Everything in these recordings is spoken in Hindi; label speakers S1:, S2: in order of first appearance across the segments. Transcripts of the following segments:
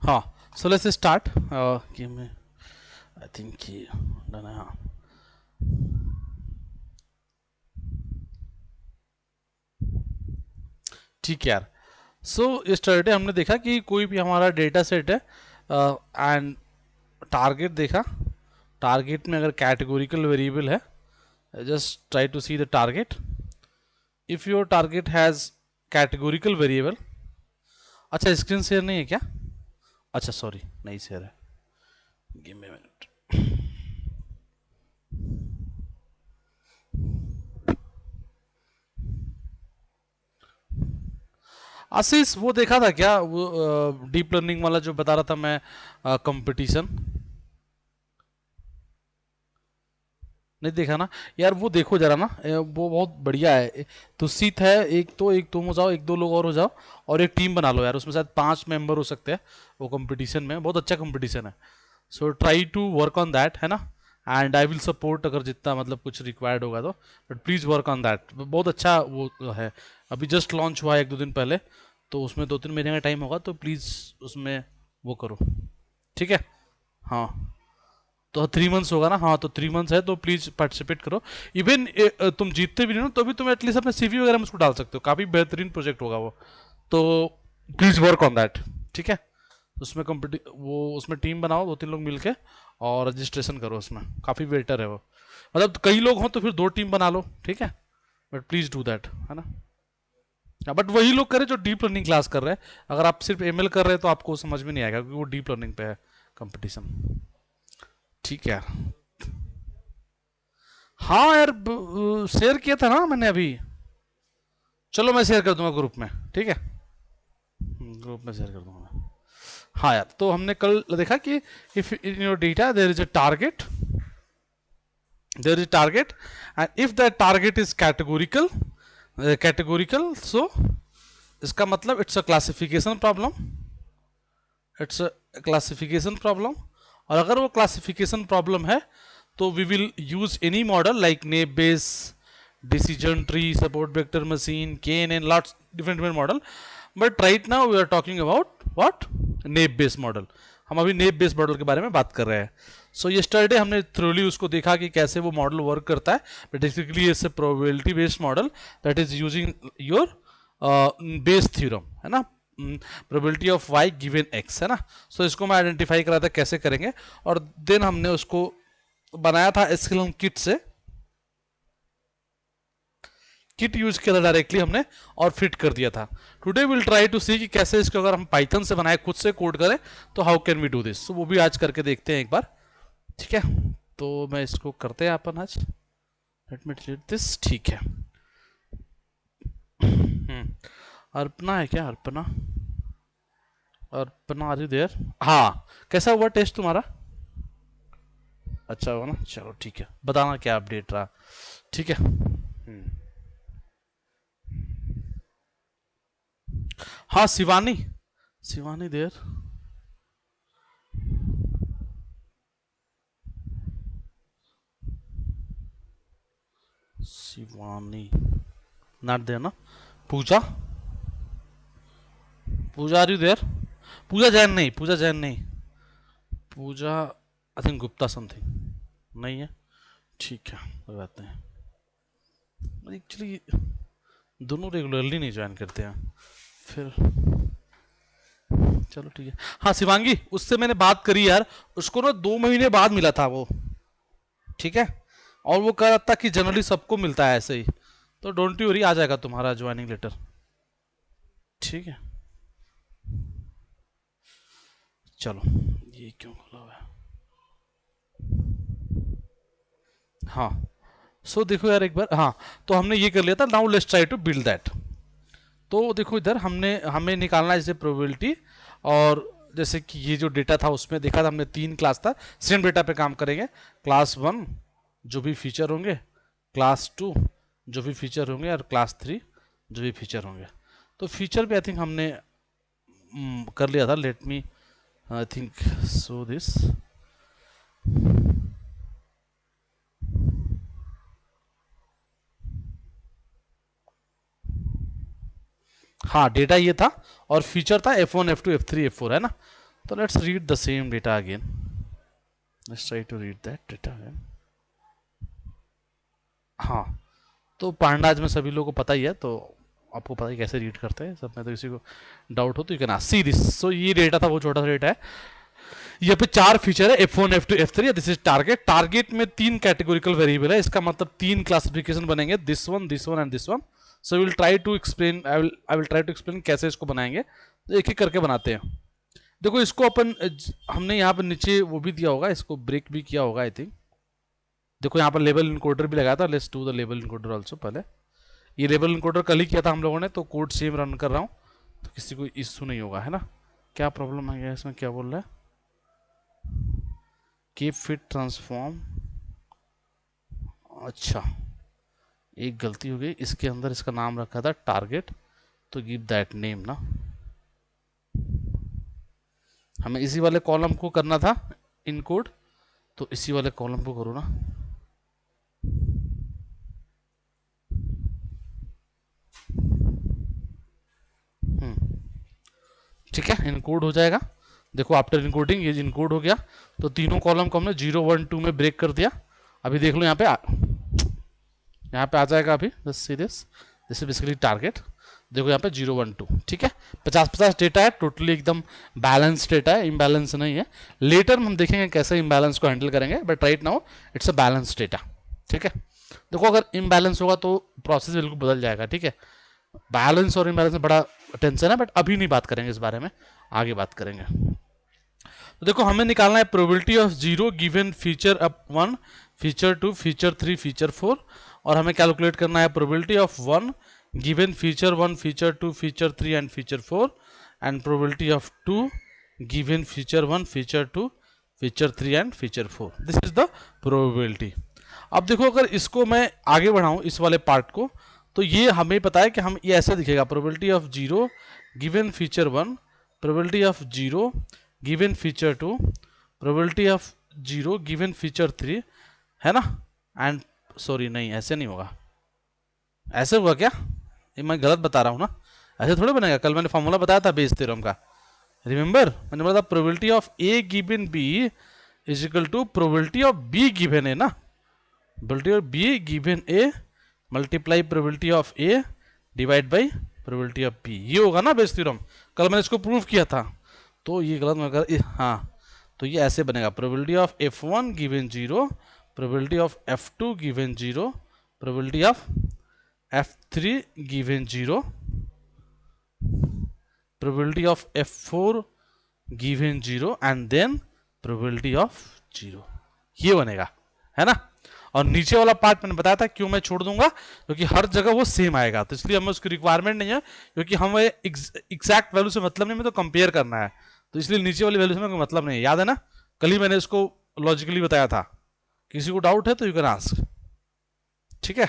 S1: हाँ, सो लेट्स स्टार्ट। कि मैं आई थिंक कि डन है। हाँ ठीक है यार। सो यस्टरडे हमने देखा कि कोई भी हमारा डेटा सेट है एंड टारगेट देखा। टारगेट में अगर कैटेगोरिकल वेरिएबल है, just try to see the target. If your target has categorical variable, अच्छा स्क्रीन शेयर नहीं है क्या? अच्छा सॉरी, नहीं शेयर है। Give me minute. आशीष वो देखा था क्या, वो डीप लर्निंग वाला जो बता रहा था मैं, कंपटीशन? नहीं देखा ना यार, वो देखो जरा ना, वो बहुत बढ़िया है। तो सीट है, एक तुम हो जाओ, एक दो लोग और हो जाओ, और एक टीम बना लो यार। उसमें शायद 5 मेंबर हो सकते हैं। वो कंपटीशन में बहुत अच्छा कंपटीशन है। So try to work on that, है ना। एंड आई विल सपोर्ट अगर जितना मतलब कुछ रिक्वायर्ड होगा तो। But please work on that, बहुत अच्छा वो है। अभी जस्ट लॉन्च हुआ है 1-2 दिन पहले, तो उसमें 2-3 महीने का टाइम होगा, तो प्लीज़ उसमें वो करो। ठीक है। हाँ, तो 3 मंथ्स होगा ना। हाँ, तो 3 मंथ्स है, तो प्लीज पार्टिसिपेट करो। इवन तुम जीतते भी नहीं हो तो भी तुम एटलीस्ट अपने सीवी वगैरह में उसको डाल सकते हो। काफी बेहतरीन प्रोजेक्ट होगा वो। तो प्लीज वर्क ऑन दैट। ठीक है। उसमें कंपटी वो उसमें टीम बनाओ 2-3 लोग मिलके, और रजिस्ट्रेशन करो उसमें। काफी बेटर है वो। मतलब कई लोग हों तो फिर 2 टीम बना लो, ठीक है। बट प्लीज डू दैट, है ना। बट वही लोग करें जो डीप लर्निंग क्लास कर रहे हैं। अगर आप सिर्फ एमएल कर रहे हैं तो आपको समझ में नहीं आएगा, क्योंकि वो डीप लर्निंग पे है कंपटीशन। ठीक है। हाँ यार, शेयर किया था ना मैंने अभी। चलो मैं शेयर कर दूंगा ग्रुप में, ठीक है। ग्रुप में शेयर कर दूंगा मैं। हाँ यार, तो हमने कल देखा कि if in your data there is a target, there is target, and if the target is categorical, categorical so इसका मतलब it's a classification problem. It's a classification problem. और अगर वो क्लासिफिकेशन प्रॉब्लम है तो we will use any model like naive Bayes, decision tree, support vector machine, KNN, lots different different model. But right now we are talking about what, naive Bayes model. हम अभी नेप बेस मॉडल के बारे में बात कर रहे हैं। सो यस्टरडे हमने थ्रोली उसको देखा कि कैसे वो मॉडल वर्क करता है। Basically it's a probability based model that is using your Bayes theorem, है ना। Probability of Y given X, है ना। सो इसको मैं आइडेंटिफाई करा था कैसे करेंगे, और देन हमने उसको बनाया था एसक्यूएल किट से। किट यूज किया था डायरेक्टली हमने, और फिट कर दिया था। टुडे विल ट्राई टू सी कि कैसे इसको अगर हम पाइथन से बनाए, खुद से कोड करें, तो how can we do this. वो भी आज करके देखते हैं एक बार, ठीक है। तो मैं इसको करते हैं अपन आज। लेट मी डिलीट दिस, ठीक है। अर्पणा है क्या? Arpana, Arpana are you there? हाँ, कैसा हुआ टेस्ट तुम्हारा? अच्छा हुआ ना, चलो ठीक है, बताना क्या अपडेट रहा। ठीक है। हाँ Shivani, Shivani there. Shivani not there ना। Pooja, Pooja are you there? Pooja Jain नहीं, पूजा जैन नहीं। Pooja I think Gupta something, नहीं है। ठीक है, कोई बात नहीं। एक्चुअली दोनों रेगुलरली नहीं ज्वाइन करते हैं फिर। चलो ठीक है। हाँ शिवांगी, उससे मैंने बात करी यार। उसको ना 2 महीने बाद मिला था वो, ठीक है। और वो कह रहा था कि जनरली सबको मिलता है ऐसे ही। तो डोंट यू वरी, आ जाएगा तुम्हारा ज्वाइनिंग लेटर, ठीक है। चलो, ये क्यों खुला हुआ है? हाँ, सो देखो यार एक बार। हाँ, तो हमने ये कर लिया था। Now let's try to build that. तो देखो इधर हमने हमें निकालना है जैसे प्रोबेबिलिटी, और जैसे कि ये जो डेटा था उसमें देखा था हमने 3 क्लास था। सेम डेटा पे काम करेंगे। क्लास 1 जो भी फीचर होंगे, क्लास 2 जो भी फीचर होंगे, और क्लास 3 जो भी फीचर होंगे। तो फीचर भी आई थिंक हमने कर लिया था। Let me I think so this. हाँ, डेटा ये था, और फीचर था F1 F2 F3 F4, है ना। तो let's read the same data again, let's try to read that data again. हाँ, तो पांडाज में सभी लोगों को पता ही है, तो आपको पता ही कैसे रीड करते हैं सब में, तो किसी को डाउट हो तो you can ask see this. So ये डेटा था, वो छोटा सा डेटा है। यहाँ पे 4 फीचर है, F1 F2 F3, this is target. Target में 3 कैटेगोरिकल वेरिएबल है, इसका मतलब 3 क्लासिफिकेशन बनेंगे, this one and this one. So will try to explain, I will try to explain कैसे इसको बनाएंगे। तो एक एक करके बनाते हैं। देखो इसको अपन, हमने यहाँ पर नीचे वो भी दिया होगा, इसको ब्रेक भी किया होगा आई थिंक। देखो यहाँ पर लेबल इनकोडर भी लगाया था, let's do the label encoder also. पहले ये लेबल इनकोडर कल ही किया था हम लोगों ने, तो कोड सेम रन कर रहा हूँ, तो किसी को इशू नहीं होगा, है ना। क्या प्रॉब्लम आ गया इसमें, क्या बोल रहा है, कीप फिट ट्रांसफॉर्म। अच्छा, एक गलती हो गई, इसके अंदर इसका नाम रखा था टारगेट, तो गिव दैट नेम ना। हमें इसी वाले कॉलम को करना था इनकोड, तो इसी वाले कॉलम को करो ना। ठीक है, इनकोड हो जाएगा। देखो आफ्टर इनकोडिंग ये इनकोड हो गया, तो तीनों कॉलम को हमने 0 1 2 में ब्रेक कर दिया। अभी देख लो यहाँ पे आ जाएगा अभी, बस see this is basically target. देखो यहाँ पे 0 1 2, ठीक है, 50-50 डेटा है, टोटली एकदम बैलेंस डेटा है, इम्बैलेंस नहीं है। लेटर हम देखेंगे कैसे इम्बैलेंस को हैंडल करेंगे, but right now it's a balance data. ठीक है, देखो अगर इम्बैलेंस होगा तो प्रोसेस बिल्कुल बदल जाएगा। ठीक है, बैलेंस और इम्बैलेंस में बड़ा टेंशन है, बट अभी नहीं बात करेंगे इस बारे में, आगे बात करेंगे। तो देखो हमें निकालना है probability of 0 given feature up 1, feature 2, feature 3, feature 4, और हमें कैलकुलेट करना है probability of 1 given feature 1, feature 2, feature 3 and feature 4, and probability of 2 given feature 1, feature 2, feature 3 and feature 4। This is the probability. अब देखो अगर इसको मैं आगे बढ़ाऊं इस वाले पार्ट को, तो ये हमें पता है कि हम ये ऐसे दिखेगा, probability of 0 given feature 1, probability of 0 given feature 2, probability of 0 given feature 3, है ना। एंड सॉरी नहीं, ऐसे नहीं होगा, ऐसे होगा क्या, ये मैं गलत बता रहा हूँ ना, ऐसे थोड़ी बनेगा। कल मैंने फॉर्मूला बताया था बेस थ्योरम का, रिमेंबर, मैंने बोला था probability of A given B is equal to probability of B given A ना, probability of B given A multiply probability of A divide by probability of B, ये होगा ना बेस थ्योरम। कल मैंने इसको प्रूव किया था, तो ये गलत मत कर, हाँ, तो ये ऐसे बनेगा, probability of f1 given 0, probability of f2 given 0, probability of f3 given 0, probability of f4 given 0, and then probability of 0, ये बनेगा, है ना। और नीचे वाला पार्ट मैंने बताया था क्यों मैं छोड़ दूंगा, क्योंकि हर जगह वो सेम आएगा, तो इसलिए हमें उसकी रिक्वायरमेंट नहीं है, क्योंकि हमें एग्जैक्ट वैल्यू से मतलब नहीं, हमें तो कंपेयर करना है, तो इसलिए नीचे वाली वैल्यू से हमें कोई मतलब नहीं है। याद है ना, कल ही मैंने इसको लॉजिकली बताया था। किसी को डाउट है तो यू कैन आस्क। ठीक है,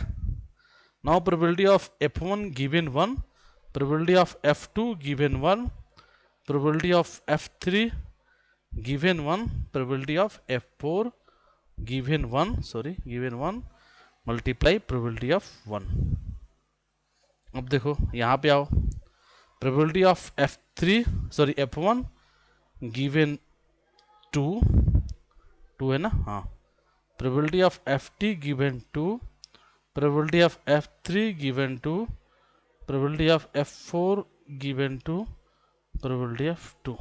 S1: now probability of f1 given 1, probability of f2 given 1, probability of f3 given 1, probability of f4 given 1, sorry given 1 multiply probability of 1। अब देखो यहाँ पे आओ, probability of f3 sorry f1 given 2 है ना, हाँ, probability of ft given 2, probability of f3 given 2, probability of f4 given 2, probability of 2।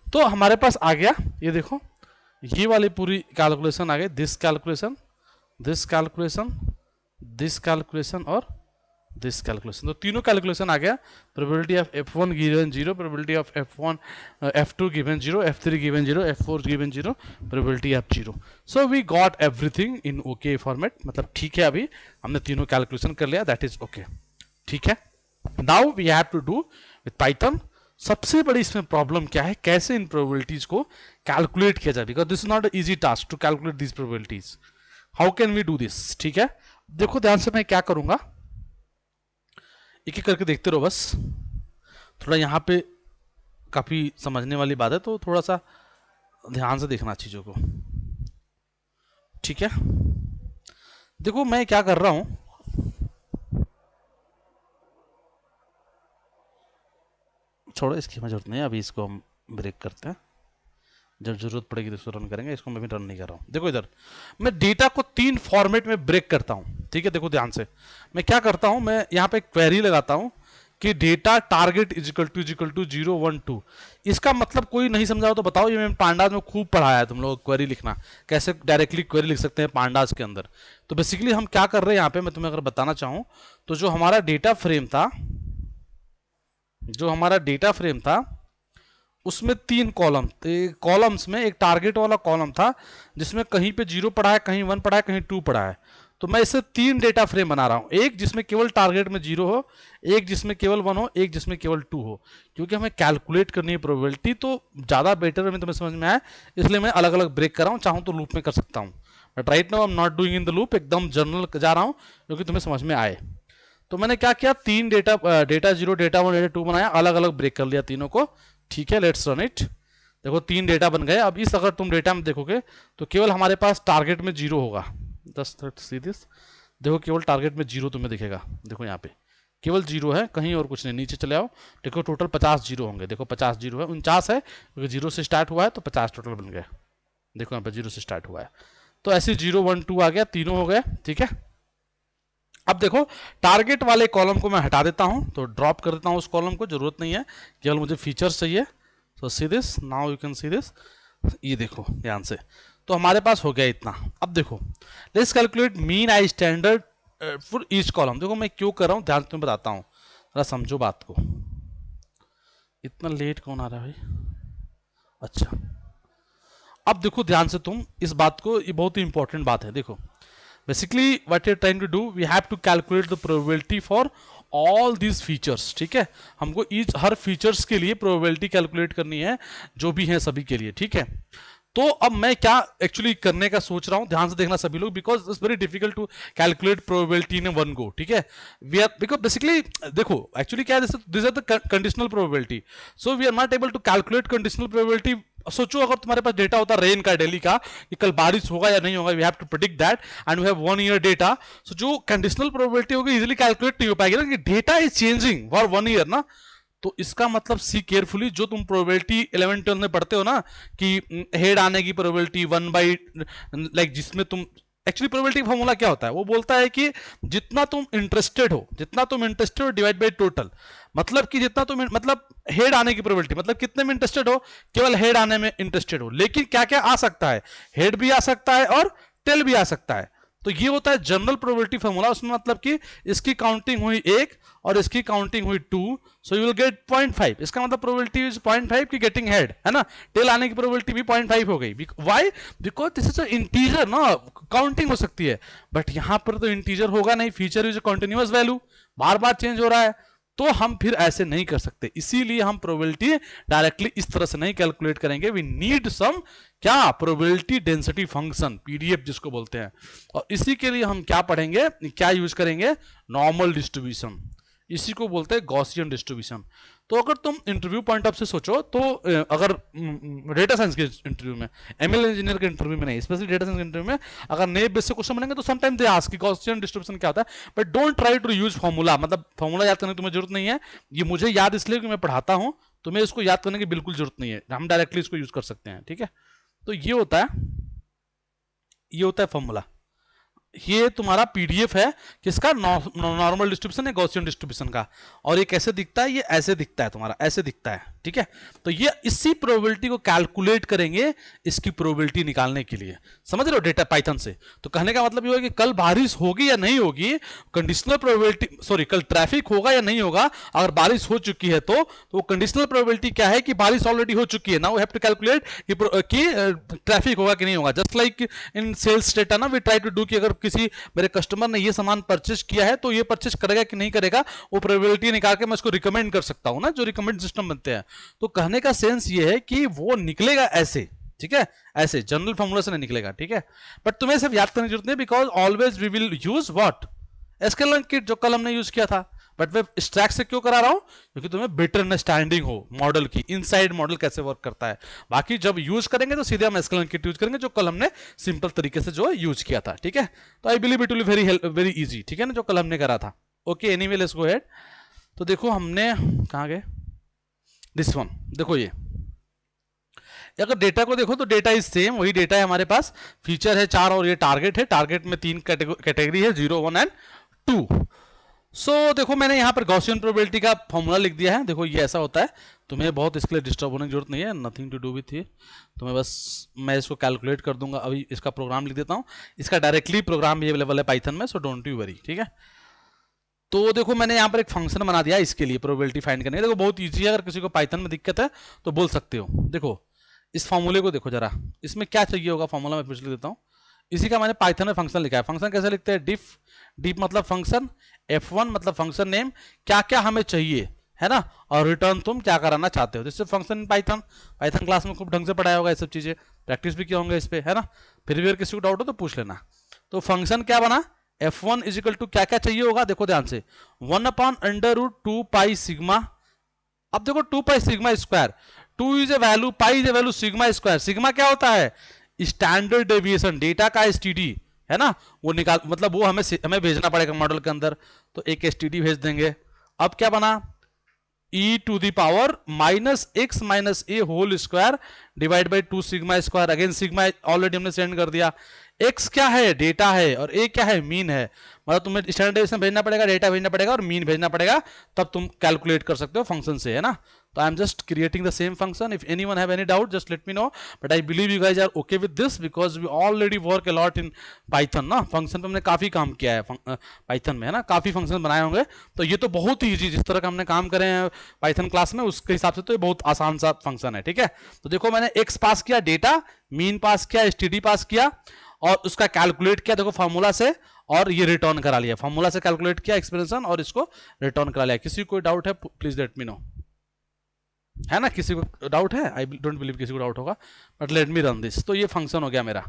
S1: तो हमारे पास आ गया, ये देखो ये वाली पूरी कैलकुलेशन आ गई, this calculation, this calculation, this calculation और दिस कैलकुलेशन, तो तीनों कैलकुलेशन आ गया। Probability of f1 given 0, probability of f2 given 0, f3 given 0, f4 given 0, probability of 0। So we got everything in okay format, मतलब ठीक है, अभी हमने तीनों कैलकुलेशन कर लिया, दैट इज ओके। ठीक है, now we have to do with Python. सबसे बड़ी इसमें प्रॉब्लम क्या है, कैसे इन प्रोबेबिलिटीज को कैलकुलेट किया जाए, because this is not easy task to calculate this probabilities. How can we do this. ठीक है, देखो ध्यान से मैं क्या करूंगा, एक एक करके देखते रहो बस, थोड़ा यहाँ पे काफी समझने वाली बात है, तो थोड़ा सा ध्यान से देखना चीजों को। ठीक है, देखो मैं क्या कर रहा हूं, छोड़ो इसकी हमें जरूरत नहीं है, अभी इसको हम ब्रेक करते हैं, जब जरूरत पड़ेगी तो इसको रन करेंगे, इसको मैं भी रन नहीं कर रहा हूं। देखो इधर मैं डेटा को 3 फॉर्मेट में ब्रेक करता हूं, ठीक है। देखो ध्यान से मैं क्या करता हूं, मैं यहां पे क्वेरी लगाता हूं कि डेटा टारगेट इजिकल टू 0 1 2। इसका मतलब कोई नहीं समझा हो तो बताओ, ये मैंने पांडास में खूब पढ़ाया है तुम लोग क्वेरी लिखना, कैसे डायरेक्टली क्वेरी लिख सकते हैं पांडास के अंदर। तो बेसिकली हम क्या कर रहे हैं यहाँ पे, मैं तुम्हें अगर बताना चाहूं तो जो हमारा डेटा फ्रेम था उसमें 3 कॉलम, कॉलम्स में एक टारगेट वाला कॉलम था जिसमें कहीं पे 0 पड़ा है, कहीं 1 पड़ा है, कहीं 2 पड़ा है। तो मैं इससे 3 डेटा फ्रेम बना रहा हूं, एक जिसमें केवल टारगेट में 0 हो, एक जिसमें केवल 1 हो, एक जिसमें केवल 2 हो। क्योंकि हमें कैलकुलेट करनी है प्रोबेबिलिटी, तो ज़्यादा बेटर में तुम्हें समझ में आया, इसलिए मैं अलग अलग ब्रेक कर रहा हूँ। चाहूँ तो लूप में कर सकता हूँ, but right now I am not doing in the loop, एकदम जनरल जा रहा हूँ क्योंकि तुम्हें समझ में आए। तो मैंने क्या किया, 3 डेटा 0 डेटा 1 डेटा 2 बनाया, अलग अलग ब्रेक कर लिया तीनों को, ठीक है। Let's run it. देखो 3 डेटा बन गए। अब इस अगर तुम डेटा में देखोगे तो केवल हमारे पास टारगेट में 0 होगा। जस्ट सी दिस, देखो केवल टारगेट में 0 तुम्हें दिखेगा। देखो यहाँ पे केवल 0 है, कहीं और कुछ नहीं। नीचे चले आओ, देखो टोटल 50 जीरो होंगे। देखो 50 जीरो है, 49 है क्योंकि 0 से स्टार्ट हुआ है तो 50 टोटल बन गए। देखो यहाँ पे 0 से स्टार्ट हुआ है, तो ऐसे 0 1 2 आ गया, तीनों हो गए, ठीक है। अब देखो टारगेट वाले कॉलम को मैं हटा देता हूं, तो ड्रॉप कर देता हूं उस कॉलम को, जरूरत नहीं है, केवल मुझे फीचर्स चाहिए। So see this, now you can see this, ये देखो ध्यान से, तो हमारे पास हो गया इतना। अब देखो let's calculate mean I standard for each column. देखो मैं क्यों कर रहा हूं, ध्यान से तुम्हें बताता हूं, जरा समझो बात को। इतना लेट कौन आ रहा है भाई? अच्छा, अब देखो ध्यान से तुम इस बात को, ये बहुत ही इंपॉर्टेंट बात है। देखो basically what you're trying to do, we have to calculate the probability for all these features, ठीक है। हमको हर फीचर्स के लिए प्रोबेबिलिटी कैलकुलेट करनी है, जो भी है सभी के लिए, ठीक है। तो अब मैं क्या एक्चुअली करने का सोच रहा हूं, ध्यान से देखना सभी लोग, because it's very difficult to calculate probability in one go, ठीक है। वी आर बिकॉज बेसिकली देखो एक्चुअली क्या है, this are the conditional probability, so we are not able to calculate conditional probability. सोचो अगर तुम्हारे पास डेटा होता रेन का, डेली का, कि कल बारिश होगा या नहीं होगा, we have to predict that and we have 1 year data. So जो कंडीशनल प्रोबेबिलिटी होगी इजीली कैलकुलेट नहीं हो पाएगी ना, कि data is changing for 1 year ना। तो इसका मतलब सी केयरफुली, जो तुम प्रोबेबिलिटी 11 12 में पढ़ते हो ना, कि हेड आने की प्रोबेबिलिटी 1 बाई, लाइक जिसमें तुम एक्चुअली प्रोबेबिलिटी फॉर्मूला क्या होता है, वो बोलता है कि जितना तुम इंटरेस्टेड हो डिवाइड बाई टोटल। मतलब कि जितना तुम मतलब हेड आने की प्रोबेबिलिटी, मतलब कितने में इंटरेस्टेड हो, केवल हेड आने में इंटरेस्टेड हो। लेकिन क्या क्या आ सकता है, हेड भी आ सकता है और टेल भी आ सकता है। तो ये होता है जनरल प्रोबेबिलिटी फॉर्मूला। उसमें मतलब कि इसकी काउंटिंग हुई 1 और इसकी काउंटिंग हुई 2, सो यू विल गेट 0.5। इसका मतलब प्रोबेबिलिटी इज 0.5 की गेटिंग हेड, है ना। टेल आने की प्रोबेबिलिटी भी 0.5 हो गई। Why? Because this is integer ना, काउंटिंग हो सकती है, बट यहां पर तो इंटीजर होगा नहीं, feature is continuous value, bar bar change हो रहा है, तो हम फिर ऐसे नहीं कर सकते। इसीलिए हम प्रोबेबिलिटी डायरेक्टली इस तरह से नहीं कैलकुलेट करेंगे, वी नीड सम क्या, प्रोबेबिलिटी डेंसिटी फंक्शन, पीडीएफ जिसको बोलते हैं। और इसी के लिए हम क्या पढ़ेंगे, क्या यूज करेंगे, नॉर्मल डिस्ट्रीब्यूशन, इसी को बोलते हैं गॉसियन डिस्ट्रीब्यूशन। तो अगर तुम इंटरव्यू पॉइंट ऑफ से सोचो, तो अगर डेटा साइंस के इंटरव्यू में, एमएल इंजीनियर के इंटरव्यू में नहीं, स्पेशली डेटा साइंस के इंटरव्यू में अगर नए बेस से क्वेश्चन बनेंगे तो समटाइम दे आस्क कि गॉसियन डिस्ट्रीब्यूशन क्या होता है, but don't try to use formula. मतलब फॉर्मूला याद करने की तुम्हें जरूरत नहीं है, ये मुझे याद इसलिए कि मैं पढ़ाता हूं, तुम्हें इसको याद करने की बिल्कुल जरूरत नहीं है, हम डायरेक्टली इसको यूज कर सकते हैं, ठीक है। तो ये होता है फॉर्मूला। ये तुम्हारा पीडीएफ है किसका, नॉर्मल डिस्ट्रीब्यूशन है, गॉसियन डिस्ट्रीब्यूशन का। और ये कैसे दिखता है, ये ऐसे दिखता है, तुम्हारा ऐसे दिखता है, ठीक है। तो ये इसी प्रोबेबिलिटी को कैलकुलेट करेंगे इसकी प्रोबेबिलिटी निकालने के लिए, समझ रहे हो, डेटा पाइथन से। तो कहने का मतलब ये है कि कल बारिश होगी या नहीं होगी, कंडीशनल प्रोबेबिलिटी, सॉरी कल ट्रैफिक होगा या नहीं होगा, अगर बारिश हो चुकी है तो वो कंडीशनल प्रोबेबिलिटी क्या है कि बारिश ऑलरेडी हो चुकी है ना, वी हैव टू कैलकुलेट कि ट्रैफिक होगा कि नहीं होगा। Just like in sales data ना, वी ट्राई टू डू कि अगर किसी मेरे कस्टमर ने ये सामान परचेज किया है तो ये परचेज करेगा कि नहीं करेगा, वो प्रोबेबिलिटी निकाल के मैं उसको रिकमेंड कर सकता हूं ना, जो रिकमेंड सिस्टम बनते हैं। तो कहने का सेंस ये है कि वो निकलेगा ऐसे, ठीक है, ऐसे जनरल फॉर्मूला से नहीं निकलेगा, ठीक है। बट तुम्हें सिर्फ याद करने की जरूरत नहीं, because always we will use what, SQL kit, जो कल हमने यूज किया था। बट मैं स्ट्रैक से क्यों करा रहा हूं, क्योंकि तुम्हें बेटर अंडरस्टैंडिंग हो मॉडल की, इनसाइड मॉडल कैसे वर्क करता है। बाकी जब यूज करेंगे तो सीधे हम एसक्यूएल किट यूज करेंगे, जो कल हमने सिंपल तरीके से जो यूज किया था, ठीक है। तो I believe it will be very easy, ठीक है ना, जो कल हमने करा था। Okay, anyway let's go ahead. तो देखो हमने कहां गए, दिस वन, देखो ये अगर डेटा को देखो तो डेटा इज सेम, वही डेटा है हमारे पास, फीचर है 4 और ये टारगेट है। टारगेट में 3 कैटेगरी है, 0, 1 एंड 2। सो देखो मैंने यहाँ पर गॉसियन प्रोबेबिलिटी का फॉर्मूला लिख दिया है। देखो ये ऐसा होता है, तुम्हें बहुत इसके लिए डिस्टर्ब होने की जरूरत नहीं है, नथिंग टू डू विथ ये। तुम्हें बस मैं इसको कैलकुलेट कर दूंगा। अभी इसका प्रोग्राम लिख देता हूँ, इसका डायरेक्टली प्रोग्राम भी अवेलेबल है पाइथन में, सो डोंट यू वरी, ठीक है। तो देखो मैंने यहाँ पर एक फंक्शन बना दिया इसके लिए प्रोबेबिलिटी फाइंड करने के। देखो बहुत ईजी है, अगर किसी को पाइथन में दिक्कत है तो बोल सकते हो। देखो इस फॉर्मूले को देखो जरा, इसमें क्या चाहिए होगा फॉर्मूला मैं फिर लिख देता हूँ। इसी का मैंने पाइथन में फंक्शन लिखा है। फंक्शन कैसे लिखते हैं, डिफ मतलब फंक्शन, f1 मतलब फंक्शन नेम, क्या क्या हमें चाहिए है ना, और रिटर्न तुम क्या कराना चाहते हो। जैसे फंक्शन पाइथन क्लास में खूब ढंग से पढ़ाया होगा, ये सब चीजें प्रैक्टिस भी किया होंगे इस पे, है ना। फिर भी अगर किसी को डाउट हो तो पूछ लेना। तो फंक्शन क्या बना, f1 इज इक्वल टू क्या क्या चाहिए होगा, देखो ध्यान से, 1/√2 पाई सिग्मा। अब देखो 2 पाई sigma square, 2 is a value, pi is a value, sigma square. Sigma क्या होता है, स्टैंडर्ड डेविएशन, डेटा का एसटीडी है ना, वो निकाल, मतलब वो हमें भेजना पड़ेगा मॉडल के अंदर, तो एक एसटीडी भेज देंगे। अब क्या बना, e⁻⁻x-a whole square divide by 2 sigma square. Again sigma already हमने सेंड कर दिया। x क्या है, डेटा है, और a क्या है, मीन है। मतलब तुम्हें स्टैंडर्ड डेविएशन भेजना पड़ेगा, डेटा भेजना पड़ेगा और मीन भेजना पड़ेगा, तब तुम कैलकुलेट कर सकते हो फंक्शन से, है ना। तो I am just creating the same function. If anyone have any doubt just let me know, but I believe you guys are okay with this because we already work a lot in Python ना। फंक्शन पे हमने काफी काम किया है पाइथन में, है ना, काफी फंक्शन बनाए होंगे। तो ये तो बहुत ही ईजी, जिस तरह का हमने काम करे हैं पाइथन क्लास में उसके हिसाब से तो ये बहुत आसान सा फंक्शन है, ठीक है। तो देखो मैंने x पास किया, डेटा, मीन पास किया, एसटीडी पास किया, और उसका कैलकुलेट किया देखो फॉर्मूला से, और ये रिटर्न करा लिया। फॉर्मूला से कैलकुलेट किया एक्सप्रेशन और इसको रिटर्न करा लिया। किसी को डाउट है प्लीज लेट मी नो, है ना, किसी को डाउट है, आई डोंट बिलीव किसी को डाउट होगा, but let me run this. तो ये फंक्शन हो गया मेरा।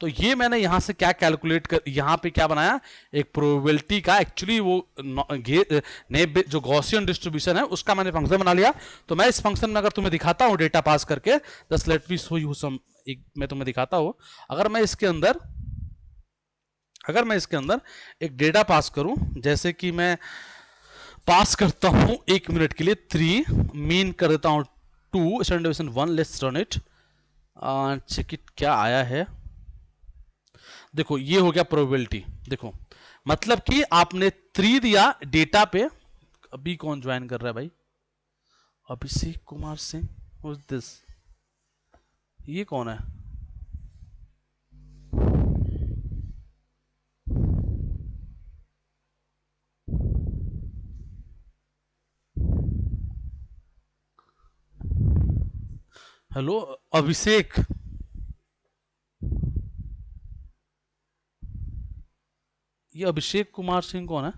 S1: तो ये मैंने यहां से क्या कैलकुलेट कर, यहां पे क्या बनाया, एक प्रोबेबिलिटी का, एक्चुअली वो जो गॉसियन डिस्ट्रीब्यूशन है उसका मैंने फंक्शन बना लिया। तो मैं इस फंक्शन में अगर तुम्हें दिखाता हूं डेटा पास करके, just let me show you some, मैं तुम्हें दिखाता हूं। अगर मैं इसके अंदर एक डेटा पास करूं, जैसे कि मैं पास करता हूं 1 मिनट के लिए 3, मीन कर देता हूं 2, standard deviation 1, let's run it, check it क्या आया है। देखो ये हो गया प्रोबेबिलिटी। देखो मतलब कि आपने 3 दिया डेटा पे। अभी कौन ज्वाइन कर रहा है भाई, Abhishek Kumar Singh, who is this, ये कौन है। हेलो अभिषेक, ये अभिषेक कुमार सिंह कौन है।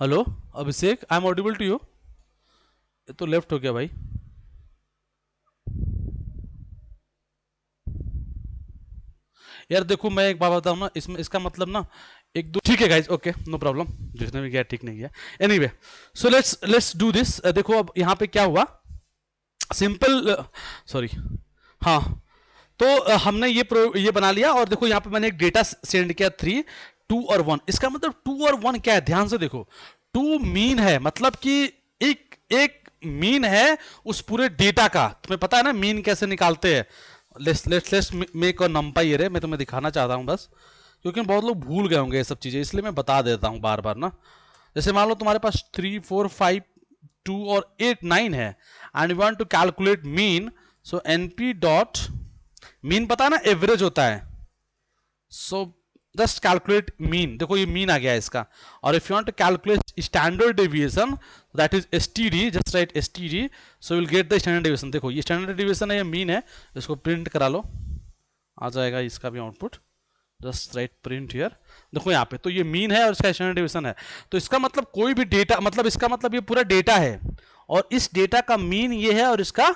S1: Hello Abhishek, I am audible to you. ये तो लेफ्ट हो गया भाई। यार देखो मैं एक बात बताऊं ना, इसमें इसका मतलब ना एक दो, ठीक है गाइज, ओके नो प्रॉब्लम, जिसने भी किया ठीक नहीं किया, anyway so let's do this. देखो अब यहाँ पे क्या हुआ, सिंपल, सॉरी, हाँ, तो हमने ये बना लिया, और देखो यहाँ पे मैंने एक डेटा सेंड किया 3, 2 और 1। इसका मतलब 2 और 1 क्या है, ध्यान से देखो, 2 मीन है, मतलब कि एक मीन है उस पूरे डेटा का। तुम्हें पता है ना मीन कैसे निकालते हैं। लेट्स मेक अ नंपाई एरे, मैं तुम्हें दिखाना चाहता हूं बस, क्योंकि बहुत लोग भूल गए होंगे ये सब चीजें, इसलिए मैं बता देता हूं बार बार ना। जैसे मान लो तुम्हारे पास 3, 4, 5, 2 और 8, 9 है, and you want to calculate mean, so np dot mean, पता है ना एवरेज होता है, सो जस्ट कैलकुलेट मीन। देखो ये मीन आ गया है इसका। और if you want to calculate standard deviation, that is STD, just write STD, so you will get the standard deviation. देखो ये स्टैंडर्ड डेविएशन है, ये मीन है, इसको प्रिंट करा लो, आ जाएगा इसका भी output, just right print here. देखो यहाँ पे तो ये मीन है और इसका स्टैंडर्ड डेविएशन है। तो इसका मतलब कोई भी डेटा, मतलब इसका मतलब ये पूरा डेटा है, और इस डेटा का मीन ये है और इसका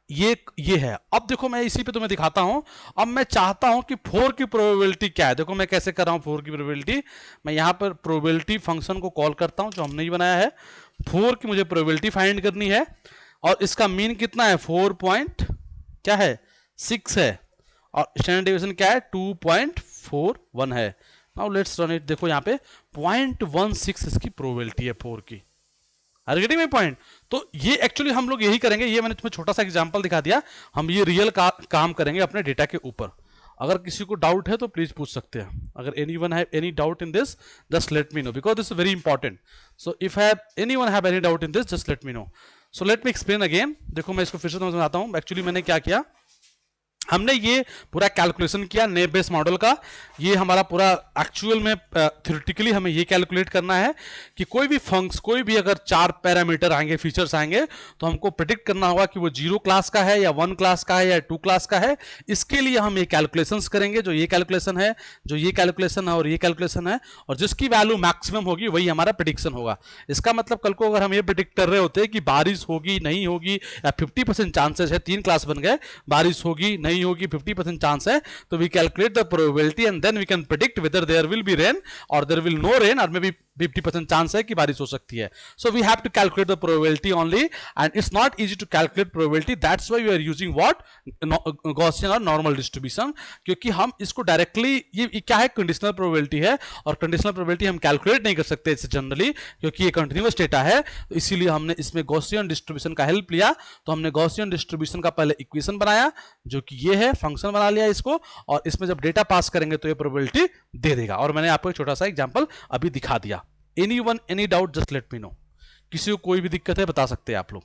S1: ये है। अब देखो मैं इसी पे तुम्हें दिखाता हूं। अब मैं चाहता हूं कि 4 की प्रोबेबिलिटी क्या है। देखो मैं कैसे कर रहा हूं 4 की प्रोबेबिलिटी। मैं यहां पर प्रोबेबिलिटी फंक्शन को कॉल करता हूं जो हमने ही बनाया है। 4 की मुझे प्रोबेबिलिटी फाइंड करनी है, और इसका मीन कितना है, 4 पॉइंट क्या है, 6 है, और स्टैंडर्ड डेविएशन क्या है, 2.41 है। Now let's run it. देखो यहाँ पे 0.16 इसकी प्रोबेबिलिटी है 4 की। Are getting my point? तो ये एक्चुअली हम लोग यही करेंगे, ये मैंने तुम्हें छोटा सा एग्जांपल दिखा दिया, हम ये रियल काम करेंगे अपने डेटा के ऊपर। अगर किसी को डाउट है तो प्लीज पूछ सकते हैं। अगर any one have any doubt in this just let me no, because this is very important. So if any one have any doubt in this just let me no. So let me explain again. देखो मैं इसको फिर से समझाता हूं। एक्चुअली मैंने क्या किया, हमने ये पूरा कैलकुलेशन किया नेव बेस मॉडल का। ये हमारा पूरा एक्चुअल में थ्योरेटिकली हमें ये कैलकुलेट करना है कि कोई भी फंक्शन, कोई भी अगर 4 पैरामीटर आएंगे, फीचर्स आएंगे, तो हमको प्रेडिक्ट करना होगा कि वो 0 क्लास का है या 1 क्लास का है या 2 क्लास का है। इसके लिए हम ये कैलकुलेशंस करेंगे, जो ये कैलकुलेशन है, जो ये कैलकुलेशन है और ये कैलकुलेशन है, और जिसकी वैल्यू मैक्सिमम होगी वही हमारा प्रेडिक्शन होगा। इसका मतलब कल को अगर हम ये प्रेडिक्ट कर रहे होते कि बारिश होगी, नहीं होगी, या 50% चांसेस है, 3 क्लास बन गए, बारिश होगी, नहीं होगी, 50% चांस है, तो we calculate the probability and then we can predict whether there will be rain और देयर विल नो रेन, और मे बी 50% चांस है कि बारिश हो सकती है। So we have to calculate the probability only, and it's not easy to calculate probability, that's why we are using what, Gaussian और नॉर्मल डिस्ट्रीब्यूशन, क्योंकि हम इसको डायरेक्टली, ये क्या है, कंडीशनल प्रोबेबिलिटी है, और कंडीशनल प्रोबेबिलिटी हम कैलकुलेट नहीं कर सकते इससे जनरली, क्योंकि ये कंटीन्यूअस डेटा है। तो इसीलिए हमने इसमें गॉसियन डिस्ट्रीब्यूशन का हेल्प लिया। तो हमने गॉसियन डिस्ट्रीब्यूशन का पहले इक्वेशन बनाया, जो कि ये है, फंक्शन बना लिया इसको, और इसमें जब डेटा पास करेंगे तो ये प्रोबेबिलिटी दे देगा। और मैंने आपको एक छोटा सा एग्जांपल अभी दिखा दिया। Any one any doubt just let me no. किसी को कोई भी दिक्कत है बता सकते हैं आप लोग।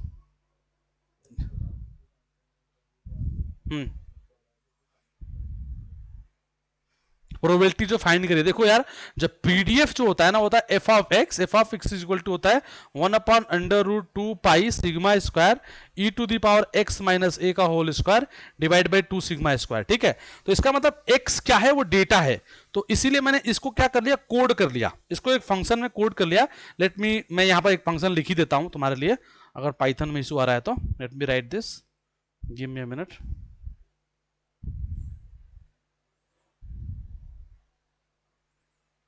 S1: प्रोबेबिलिटी जो फाइंड करिए, देखो यार, जब पीडीएफ जो होता है ना, होता है f of x is equal to होता है 1/√2 pi sigma square e to the power x minus a का whole square divide by 2 sigma square. ठीक है, तो इसका मतलब एक्स क्या है, वो डेटा है। तो इसीलिए मैंने इसको क्या कर लिया, कोड कर लिया, इसको एक फंक्शन में कोड कर लिया। लेट मी, मैं यहां पर एक फंक्शन लिख ही देता हूं तुम्हारे लिए, अगर पाइथन में इशू आ रहा है तो। Let me right this, give me a minute.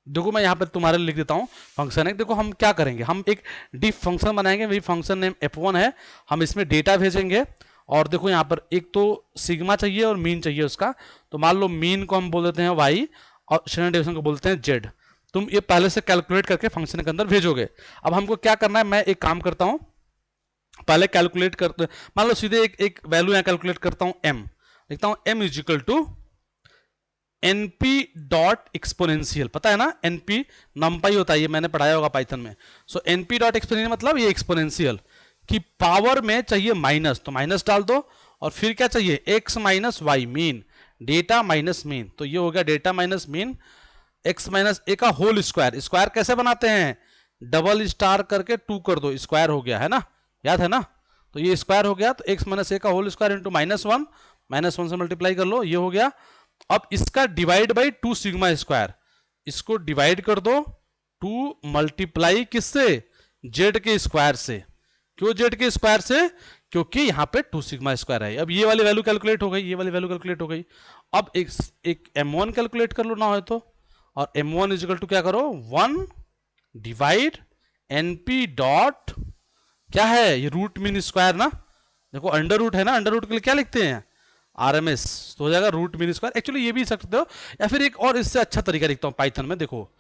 S1: देखो मैं यहां पर तुम्हारे लिख देता हूं फंक्शन है। देखो हम क्या करेंगे, हम एक डिफ फंक्शन बनाएंगे, वही फंक्शन नेम f1 है, हम इसमें डेटा भेजेंगे। और देखो यहां पर एक तो सिग्मा चाहिए और मीन चाहिए उसका, तो मान लो मीन को हम बोल देते हैं y और स्टैंडर्ड डेविएशन को बोलते हैं z। तुम ये पहले से कैलकुलेट करके फंक्शन के अंदर भेजोगे। अब हमको क्या करना है, मैं एक काम करता हूं, पहले कैलकुलेट करते, मान लो सीधे एक वैल्यू यहां कैलकुलेट करता हूं m, लिखता हूं m is equal to NP dot exponential. पता है ना, एनपी नंपाई होता है, ये मैंने पढ़ाया होगा पाइथन में। सो एनपी डॉट एक्सपोनेंशियल मतलब ये एक्सपोनेंशियल की पावर में चाहिए माइनस, तो माइनस डाल दो, और फिर क्या चाहिए, x minus y, mean, data minus mean. तो ये हो गया data minus mean x minus a का होल स्क्वायर। स्क्वायर कैसे बनाते हैं, डबल स्टार करके 2 कर दो, स्क्वायर हो गया है ना, याद है ना। तो ये स्क्वायर हो गया, तो एक्स माइनस ए का होल स्क्वायर इंटू -1, -1 से मल्टीप्लाई कर लो, ये हो गया। अब इसका डिवाइड बाई 2 सिग्मा स्क्वायर, इसको डिवाइड कर दो 2 मल्टीप्लाई किससे, जेड के स्क्वायर से। क्यों जेड के स्क्वायर से, क्योंकि यहां पे 2 सिग्मा स्क्वायर है। अब ये वाली वैल्यू कैलकुलेट हो गई, ये वाली वैल्यू कैलकुलेट हो गई। अब एक m1 कैलकुलेट कर लो ना हो तो, और m1 इजिकल टू क्या करो, 1 डिवाइड np डॉट क्या है, ये रूट मीन स्क्वायर ना, देखो अंडर रूट है ना, अंडर रूट के लिए क्या लिखते हैं, आरएमएस, तो हो जाएगा रूट मीन स्क्वायर। एक्चुअली ये भी सकते हो, या फिर एक और इससे अच्छा तरीका लिखता हूं पाइथन में। देखो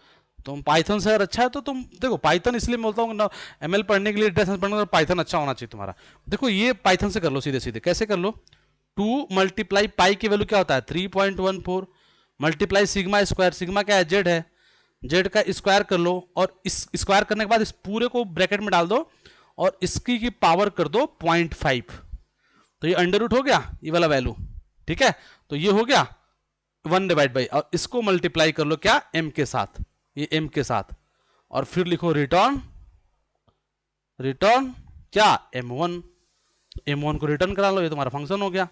S1: तुम पाइथन से अगर अच्छा है तो तुम देखो, पाइथन इसलिए बोलता हूँ ना, एमएल पढ़ने के लिए, डेटा साइंस पढ़ने के लिए पाइथन अच्छा होना चाहिए तुम्हारा। देखो ये पाइथन से कर लो सीधे सीधे, कैसे कर लो, 2 मल्टीप्लाई पाई की वैल्यू क्या होता है 3.14 मल्टीप्लाई सिग्मा स्क्वायर, सिग्मा क्या है, जेड है, जेड का स्क्वायर कर लो, और इस स्क्वायर करने के बाद इस पूरे को ब्रैकेट में डाल दो, और इसकी की पावर कर दो 0.5, तो ये अंडर रूट हो गया ये वाला वैल्यू। ठीक है, तो ये हो गया 1 डिवाइड बाई, और इसको मल्टीप्लाई कर लो क्या, m के साथ, ये m के साथ, और फिर लिखो रिटर्न, रिटर्न क्या, m1 को रिटर्न करा लो, ये तुम्हारा फंक्शन हो गया।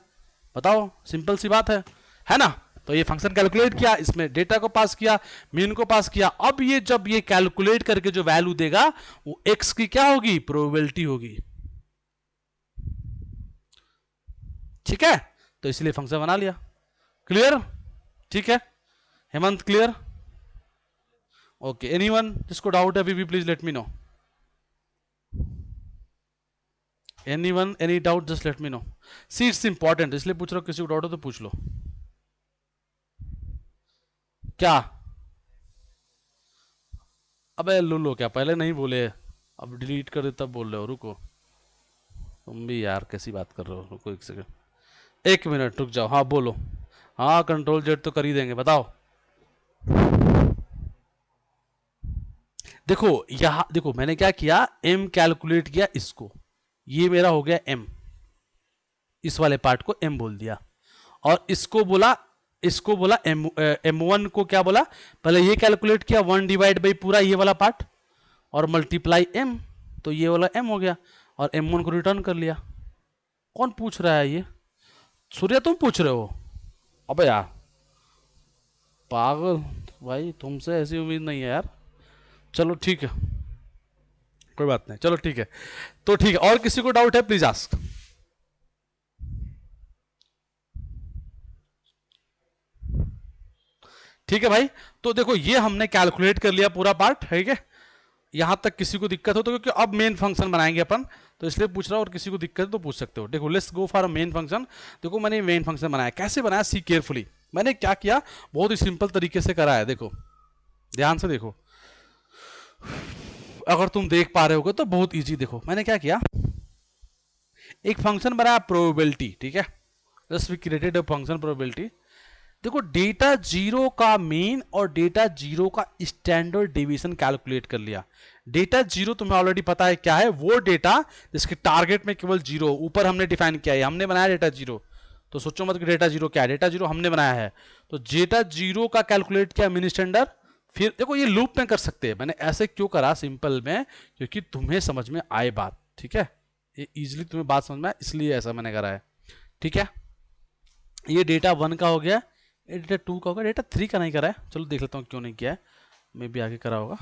S1: बताओ, सिंपल सी बात है ना। तो ये फंक्शन कैलकुलेट किया, इसमें डेटा को पास किया, मीन को पास किया। अब ये जब ये कैलकुलेट करके जो वैल्यू देगा वो x की क्या होगी, प्रोबेबिलिटी होगी। ठीक है, तो इसलिए फंक्शन बना लिया। क्लियर, ठीक है हेमंत, क्लियर, ओके। एनीवन जिसको डाउट है अभी भी please let me no, anyone any doubt just let me no. See it's important, इसलिए पूछ रहा हूं, किसी को डाउट हो तो पूछ लो। क्या, अबे लुल्लो क्या पहले नहीं बोले, अब डिलीट कर देता बोल रहे हो, रुको तुम भी यार कैसी बात कर रहे हो, रुको एक सेकंड, 1 मिनट रुक जाओ, हाँ बोलो। हाँ कंट्रोल जेड तो कर ही देंगे, बताओ। देखो यहां देखो मैंने क्या किया, एम कैलकुलेट किया इसको, ये मेरा हो गया एम, इस वाले पार्ट को एम बोल दिया, और इसको बोला एम वन को क्या बोला, पहले ये कैलकुलेट किया 1 डिवाइड बाई पूरा ये वाला पार्ट, और मल्टीप्लाई एम, तो ये वाला एम हो गया, और एम वन को रिटर्न कर लिया। कौन पूछ रहा है ये, सूर्य तुम पूछ रहे हो? अबे यार पागल, भाई तुमसे ऐसी उम्मीद नहीं है यार। चलो ठीक है, कोई बात नहीं, चलो ठीक है। तो ठीक है, और किसी को डाउट है प्लीज आस्क। ठीक है भाई, तो देखो ये हमने कैलकुलेट कर लिया पूरा पार्ट, ठीक है। यहां तक किसी को दिक्कत हो तो, क्योंकि अब मेन फंक्शन बनाएंगे अपन, तो इसलिए पूछ रहा हूं, और किसी को दिक्कत है तो पूछ सकते हो। देखो let's go for main function. देखो मैंने मेन फंक्शन बनाया, कैसे बनाया सी केयरफुली। मैंने क्या किया, बहुत ही सिंपल तरीके से करा है, देखो ध्यान से देखो, अगर तुम देख पा रहे होगे तो बहुत इजी। देखो मैंने क्या किया, एक फंक्शन बनाया प्रोबेबिलिटी, ठीक है, just we created a function probability. देखो डेटा जीरो का मीन और डेटा जीरो का स्टैंडर्ड डेविएशन कैलकुलेट कर लिया। डेटा जीरो तुम्हें ऑलरेडी पता है क्या है, वो डेटा जिसके टारगेट में केवल जीरो, ऊपर हमने डिफाइन किया है, हमने बनाया डेटा जीरो, तो सोचो मत कि डेटा जीरो क्या है, डेटा जीरो हमने बनाया है। तो डेटा जीरो का कैलकुलेट किया मीन स्टैंडर्ड। फिर देखो ये लूप में कर सकते हैं, मैंने ऐसे क्यों करा सिंपल में, क्योंकि तुम्हें समझ में आए बात, ठीक है, ये इजिली तुम्हें बात समझ में आए, इसलिए ऐसा मैंने करा है, ठीक है। ये डेटा वन का हो गया, डेटा टू का होगा, डेटा थ्री का नहीं करा है, चलो देख लेता हूँ क्यों नहीं किया है, मैं भी आगे करा होगा।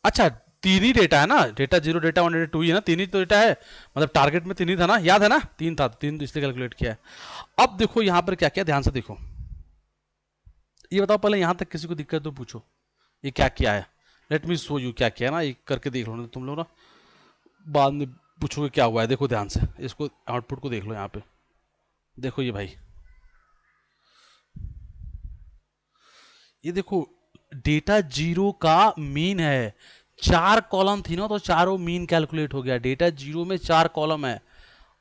S1: अच्छा तीन ही डेटा है ना, data zero data one data two ही है ना, तीन ही तो डेटा है, मतलब टारगेट में तीन ही था ना, याद है ना, तीन था, तीन तो इसलिए कैलकुलेट किया है। अब देखो यहां पर क्या किया, ध्यान से देखो, ये बताओ पहले यहां तक किसी को दिक्कत तो पूछो, ये क्या किया है, लेट मी शो यू क्या किया है ना, ये करके देख लो ना तुम लोग ना, बाद में पूछोगे क्या हुआ है। देखो ध्यान से इसको, आउटपुट को देख लो यहाँ पे, देखो ये भाई, ये देखो डेटा जीरो का मीन है, 4 कॉलम थी ना, तो चारों मीन कैलकुलेट हो गया, डेटा जीरो में 4 कॉलम है।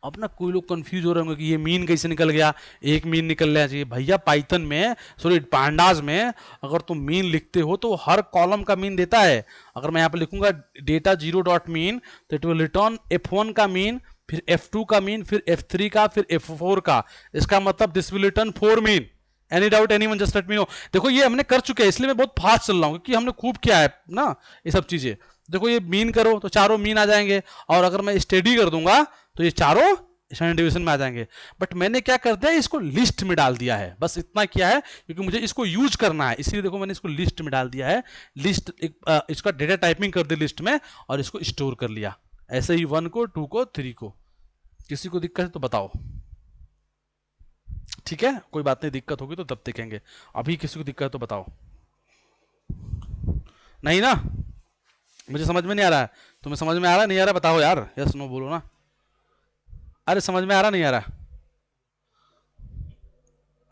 S1: अब ना कोई लोग कंफ्यूज हो रहे होंगे कि ये मीन कैसे निकल गया, एक मीन निकलना चाहिए भैया, पाइथन में सॉरी पांडास में अगर तुम मीन लिखते हो तो हर कॉलम का मीन देता है। अगर मैं यहाँ पे लिखूंगा डेटा जीरो डॉट मीन, तो इट विल रिटर्न F1 का मीन, फिर F2 का मीन, फिर F3 का, फिर F4 का, इसका मतलब this will return 4 mean. Any doubt anyone just let me no. देखो ये हमने कर चुके हैं, इसलिए मैं बहुत फास्ट चल रहा हूँ, क्योंकि हमने खूब किया है ना ये सब चीजें। देखो ये मीन करो तो चारों मीन आ जाएंगे, और अगर मैं स्टडी कर दूंगा तो ये चारों स्टैंडर्ड डिवीजन में आ जाएंगे। बट मैंने क्या कर दिया, इसको लिस्ट में डाल दिया है, बस इतना किया है, क्योंकि मुझे इसको यूज करना है, इसीलिए देखो मैंने इसको लिस्ट में डाल दिया है। लिस्ट इसका डेटा टाइपिंग कर दी लिस्ट में, और इसको स्टोर कर लिया, ऐसे ही 1 को 2 को 3 को। किसी को दिक्कत है तो बताओ, ठीक है, कोई बात नहीं, दिक्कत होगी तो तब देखेंगे, अभी किसी को दिक्कत है तो बताओ। नहीं ना, मुझे समझ में नहीं आ रहा है, तुम्हें समझ में आ रहा है नहीं आ रहा, बताओ यार, यस नो बोलो ना। अरे समझ में आ रहा नहीं आ रहा,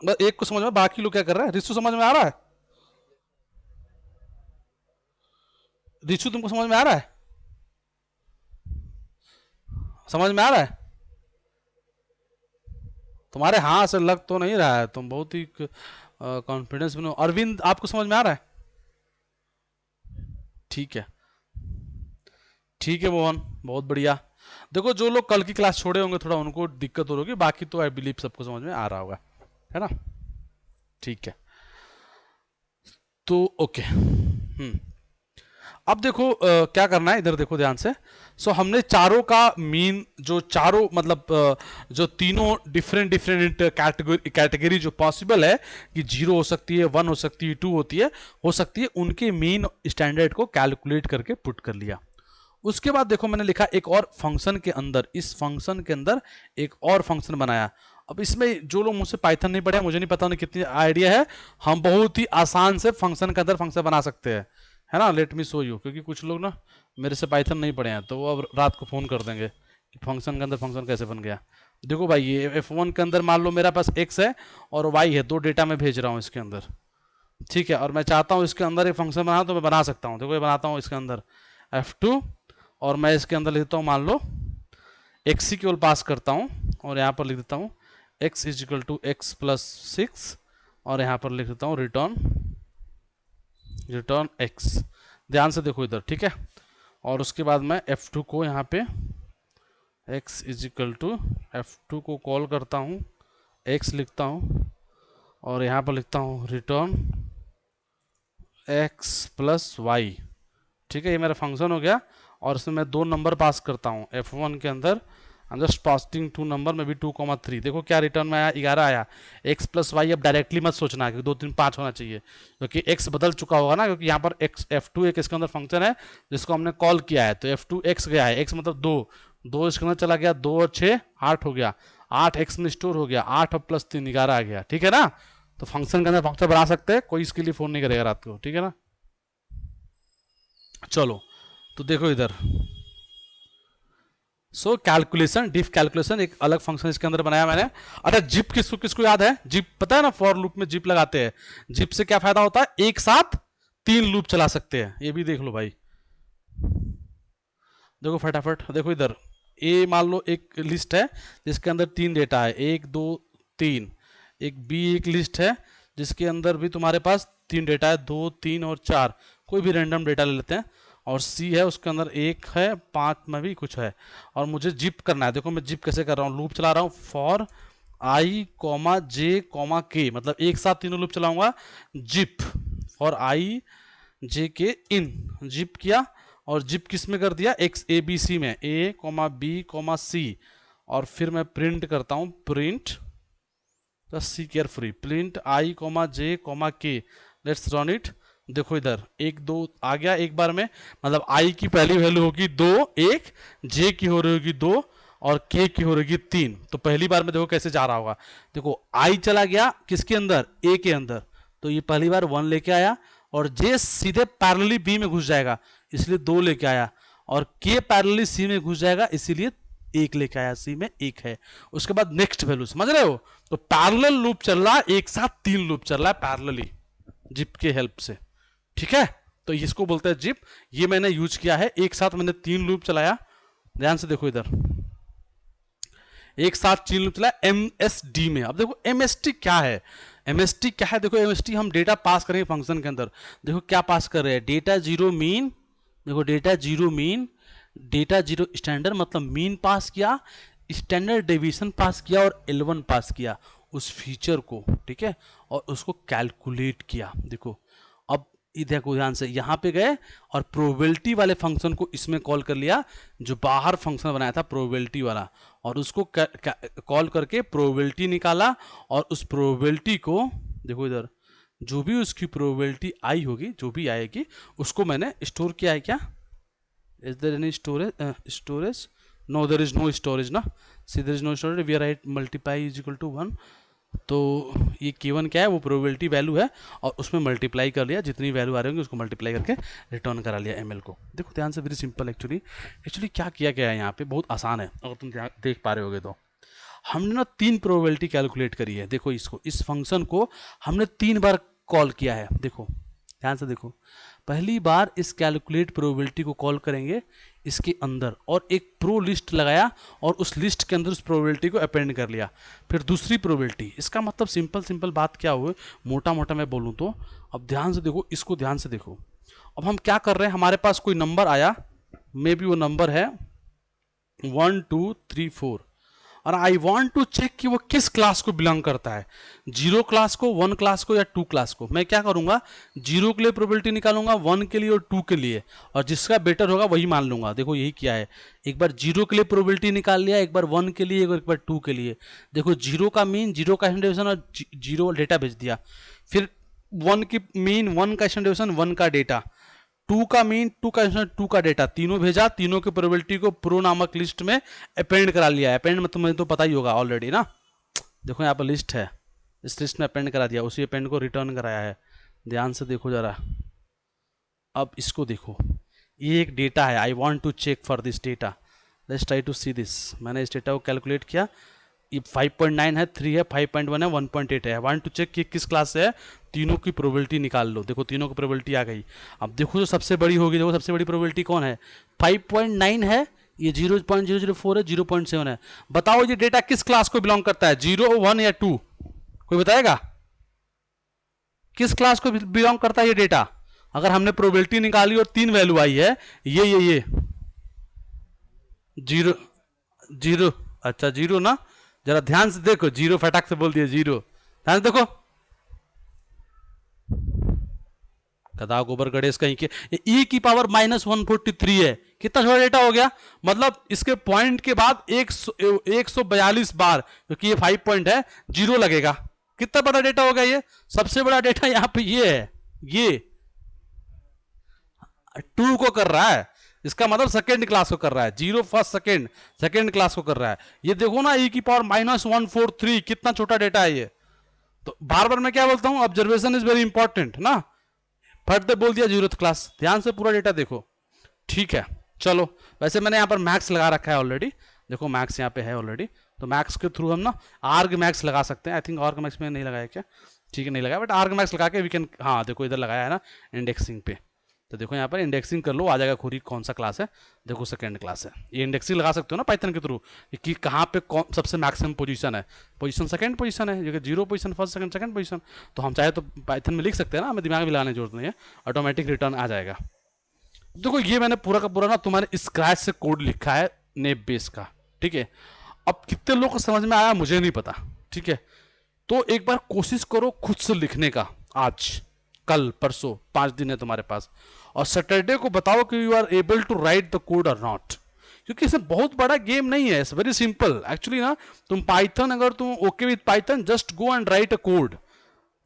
S1: बस एक को समझ में, बाकी लोग क्या कर रहे हैं, रिशु समझ में आ रहा है, रिशु तुमको समझ में आ रहा है, समझ में आ रहा है तुम्हारे, हाँ से लग तो नहीं रहा है, तुम बहुत ही कॉन्फिडेंस में हो। अरविंद आपको समझ में आ रहा है? ठीक है, ठीक है मोहन, बहुत बढ़िया। देखो जो लोग कल की क्लास छोड़े होंगे थोड़ा उनको दिक्कत हो रही होगी, बाकी तो आई बिलीव सबको समझ में आ रहा होगा, है ना, ठीक है। तो ओके, अब देखो क्या करना है, इधर देखो ध्यान से। सो हमने चारों का मीन, जो चारों मतलब जो तीनों डिफरेंट डिफरेंट कैटेगरी जो पॉसिबल है, कि 0 हो सकती है, 1 हो सकती है, 2 होती है, हो सकती है, उनके मीन स्टैंडर्ड को कैलकुलेट करके पुट कर लिया। उसके बाद देखो मैंने लिखा एक और फंक्शन के अंदर, इस फंक्शन के अंदर एक और फंक्शन बनाया। अब इसमें जो लोग मुझसे पाइथन नहीं पढ़े, मुझे नहीं पता उन्हें कितनी आइडिया है, हम बहुत ही आसान से फंक्शन के अंदर फंक्शन बना सकते हैं, है ना। लेट मी शो यू, क्योंकि कुछ लोग ना मेरे से पाइथन नहीं पढ़े हैं, तो वो अब रात को फ़ोन कर देंगे कि फंक्शन के अंदर फंक्शन कैसे बन गया। देखो भाई ये F1 के अंदर मान लो मेरा पास x है और y है, 2 डेटा मैं भेज रहा हूँ इसके अंदर, ठीक है, और मैं चाहता हूँ इसके अंदर एक फंक्शन बनाना, तो मैं बना सकता हूँ। देखो ये बनाता हूँ इसके अंदर, F2 और मैं इसके अंदर लिख देता हूँ, मान लो x ही केवल पास करता हूँ और यहाँ पर लिख देता हूँ x is equal to X plus 6 और यहाँ पर लिख देता हूँ रिटर्न x। ध्यान से देखो इधर, ठीक है। और उसके बाद मैं F2 को यहाँ पे x is equal to F2 को कॉल करता हूँ, x लिखता हूँ और यहाँ पर लिखता हूँ रिटर्न x प्लस वाई, ठीक है। ये मेरा फंक्शन हो गया और इसमें मैं 2 नंबर पास करता हूँ F1 के अंदर। आई एम जस्ट पासिंग 2 नंबर में भी 2,3। देखो क्या रिटर्न में आया, 11 आया। x प्लस वाई अब डायरेक्टली मत सोचना कि 2 3 5 होना चाहिए, क्योंकि x बदल चुका होगा ना, क्योंकि यहाँ पर x F2 एक इसके अंदर फंक्शन है जिसको हमने कॉल किया है, तो F2 x गया है, x मतलब 2 इसके अंदर चला गया, 2 और 6 8 हो गया, 8 x में स्टोर हो गया, 8 और प्लस 3 11 आ गया, ठीक है ना। तो फंक्शन के अंदर फंक्शन बना सकते हैं, कोई इसके लिए फोन नहीं करेगा रात को, ठीक है ना। चलो तो देखो इधर, सो कैलकुलेशन, डिफ कैलकुलेशन एक अलग फंक्शन इसके अंदर बनाया मैंने। अच्छा जिप किसको किसको याद है, जिप पता है ना, फॉर लूप में जिप लगाते हैं। जिप से क्या फायदा होता है, एक साथ 3 लूप चला सकते हैं, ये भी देख लो भाई। देखो फटाफट देखो इधर, ए मान लो एक लिस्ट है जिसके अंदर 3 डेटा है, 1 2 3। एक बी एक लिस्ट है जिसके अंदर भी तुम्हारे पास 3 डेटा है, 2 3 और 4, कोई भी रैंडम डेटा ले लेते हैं। और सी है उसके अंदर 1 है, 5 में भी कुछ है। और मुझे जिप करना है, देखो मैं जिप कैसे कर रहा हूँ, लूप चला रहा हूँ for I comma J comma के, मतलब एक साथ तीनों लूप चलाऊंगा। जिप फॉर आई जे के इन, जिप किया और जिप किस में कर दिया, एक्स ए बी सी में, ए कॉमा बी कॉमा सी। और फिर मैं प्रिंट करता हूँ, print C carefree, print I comma J comma के, लेट्स रन इट। देखो इधर 1 2 आ गया एक बार में, मतलब आई की पहली वैल्यू होगी 2 1, जे की हो रही होगी 2 और के की हो रही 3। तो पहली बार में देखो कैसे जा रहा होगा, देखो आई चला गया किसके अंदर, ए के अंदर, तो ये पहली बार 1 लेके आया और जे सीधे पैरेलली बी में घुस जाएगा इसलिए 2 लेके आया, और के पैरेलली सी में घुस जाएगा इसीलिए 1 लेके आया, सी में 1 है। उसके बाद नेक्स्ट वैल्यू, समझ रहे हो। तो पैरेलल लूप चल रहा है, एक साथ 3 लूप चल रहा है पैरेलली जिप के हेल्प से, ठीक है। तो इसको बोलते हैं जिप। ये मैंने यूज किया है, एक साथ मैंने 3 लूप चलाया। ध्यान से देखो इधर, एक साथ 3 लूप चलाया एमएसडी में। अब देखो एमएसटी क्या है, एमएसटी क्या है, देखो एमएसटी हम डेटा पास करेंगे फंक्शन के अंदर। देखो क्या पास कर रहे हैं, डेटा जीरो मीन, देखो data zero mean, data zero standard, मतलब मीन पास किया, स्टैंडर्ड डेविएशन पास किया और L1 पास किया उस फीचर को, ठीक है, और उसको कैलकुलेट किया। देखो अब देखो ध्यान से, यहाँ पे गए और प्रोबेबिलिटी वाले फंक्शन को इसमें कॉल कर लिया, जो बाहर फंक्शन बनाया था प्रोबेबिलिटी वाला, और उसको कॉल करके प्रोबेबिलिटी निकाला। और उस प्रोबेबिलिटी को देखो इधर, जो भी उसकी प्रोबेबिलिटी आई होगी, जो भी आएगी, उसको मैंने स्टोर किया है। क्या is there any storage, no there is no storage ना, see there is no storage, we write multiply is equal to 1। तो ये K1 क्या है, वो प्रोबेबिलिटी वैल्यू है, और उसमें मल्टीप्लाई कर लिया, जितनी वैल्यू आ रही होंगी उसको मल्टीप्लाई करके रिटर्न करा लिया ML को। देखो ध्यान से, वेरी सिंपल। एक्चुअली क्या किया गया है यहाँ पे, बहुत आसान है, अगर तुम देख पा रहे होगे तो। हमने ना 3 प्रोबेबिलिटी कैलकुलेट करी है। देखो इसको, इस फंक्शन को हमने 3 बार कॉल किया है। देखो ध्यान से देखो, पहली बार इस कैलकुलेट प्रोबेबिलिटी को कॉल करेंगे इसके अंदर, और एक प्रो लिस्ट लगाया और उस लिस्ट के अंदर उस प्रोबेबिलिटी को अपेंड कर लिया। फिर दूसरी प्रोबेबिलिटी, इसका मतलब सिंपल बात क्या हुई, मोटा मोटा मैं बोलूँ तो। अब ध्यान से देखो, इसको ध्यान से देखो। अब हम क्या कर रहे हैं, हमारे पास कोई नंबर आया, मे बी वो नंबर है 1 2 3 4, और आई वॉन्ट टू चेक कि वो किस क्लास को बिलोंग करता है, 0 क्लास को, 1 क्लास को, या 2 क्लास को। मैं क्या करूंगा, 0 के लिए प्रोबेबिलिटी निकालूंगा, 1 के लिए और 2 के लिए, और जिसका बेटर होगा वही मान लूंगा। देखो यही किया है, एक बार 0 के लिए प्रोबेबिलिटी निकाल लिया, एक बार 1 के लिए, एक बार 2 के लिए। देखो 0 का मीन, 0 का स्टैंडर्ड और 0 डेटा भेज दिया। फिर 1 की मीन, 1 का स्टैंडर्ड 1 का डेटा, 2 का मीन, 2 का 2 का डेटा, तीनों भेजा, तीनों की प्रोबेबिलिटी को प्रो नामक लिस्ट में अपेंड करा लिया है। अपेंड में तुम्हें तो पता ही होगा ऑलरेडी ना, देखो यहाँ पर लिस्ट है, इस लिस्ट में अपेंड करा दिया, उसी अपेंड को रिटर्न कराया है। ध्यान से देखो जरा, अब इसको देखो, ये एक डेटा है, I want to check for this data, let's try to see this. मैंने इस डेटा को कैलकुलेट किया, ये 5.9 है, 3 है, 5.1 है, 1.8 है। वांट टू चेक कि किस क्लास से है, तीनों की प्रोबेबिलिटी निकाल लो। देखो तीनों की प्रोबेबिलिटी आ गई। अब देखो जो सबसे बड़ी होगी, देखो सबसे बड़ी प्रोबेबिलिटी कौन है, 5.9 है, ये 0.004 है, 0.7 है। बताओ ये डेटा किस क्लास को बिलोंग करता है, 0, 1 या 2? कोई बताएगा किस क्लास को बिलोंग करता है ये डेटा? अगर हमने प्रोबेबिलिटी निकाली और 3 वैल्यू आई है, ये जीरो, जीरो, अच्छा जीरो ना, जरा ध्यान से देखो, जीरो फटाक से बोल दिया जीरो, ध्यान से देखो। गधा गोबर गणेश कहीं के, ई की पावर -143 है, कितना छोटा डेटा हो गया। मतलब इसके पॉइंट के बाद 142 बार, क्योंकि ये 5 पॉइंट है, जीरो लगेगा। कितना बड़ा डेटा हो गया ये, सबसे बड़ा डेटा यहां पे ये है, ये 2 को कर रहा है, इसका मतलब सेकेंड क्लास को कर रहा है, zero first second, second class को कर रहा है। ये देखो ना, ई की पावर -143, कितना छोटा डेटा है ये। तो बार बार मैं क्या बोलता हूं, ऑब्जर्वेशन इज वेरी इंपॉर्टेंट ना। फट दे बोल दिया जीरोथ क्लास, ध्यान से पूरा डेटा देखो, ठीक है। चलो, वैसे मैंने यहाँ पर मैक्स लगा रखा है ऑलरेडी, देखो मैक्स यहाँ पे है ऑलरेडी, तो मैक्स के थ्रू हम ना आर्ग मैक्स लगा सकते हैं। आई थिंक आर्ग मैक्स में नहीं लगाया क्या, ठीक है नहीं लगाया, बट आर्ग मैक्स लगा के वी कैन, हाँ देखो इधर लगाया है ना इंडेक्सिंग पे, तो देखो यहाँ पर इंडेक्सिंग कर लो, आ जाएगा खुद ही कौन सा क्लास है। देखो सेकेंड क्लास है, ये इंडेक्सिंग लगा सकते हो ना पाइथन के थ्रू, कि कहाँ पे कौन सबसे मैक्सिमम पोजीशन है, पोजीशन सेकंड पोजीशन है, जगह zero position first second second position. तो हम चाहे तो पाइथन में लिख सकते हैं ना, हमें दिमाग में लगाने की जरूरत नहीं है, ऑटोमेटिक रिटर्न आ जाएगा। देखो ये मैंने पूरा का पूरा ना तुम्हारे स्क्रैच से कोड लिखा है नेप बेस का, ठीक है। अब कितने लोग को समझ में आया मुझे नहीं पता, ठीक है। तो एक बार कोशिश करो खुद से लिखने का, आज कल परसों 5 दिन है तुम्हारे पास, और सैटरडे को बताओ कि you are able to write the code और नॉट। क्योंकि इसमें बहुत बड़ा गेम नहीं है, इट्स वेरी सिंपल एक्चुअली ना। तुम पाइथन, अगर तुम okay with Python, just go and right a code.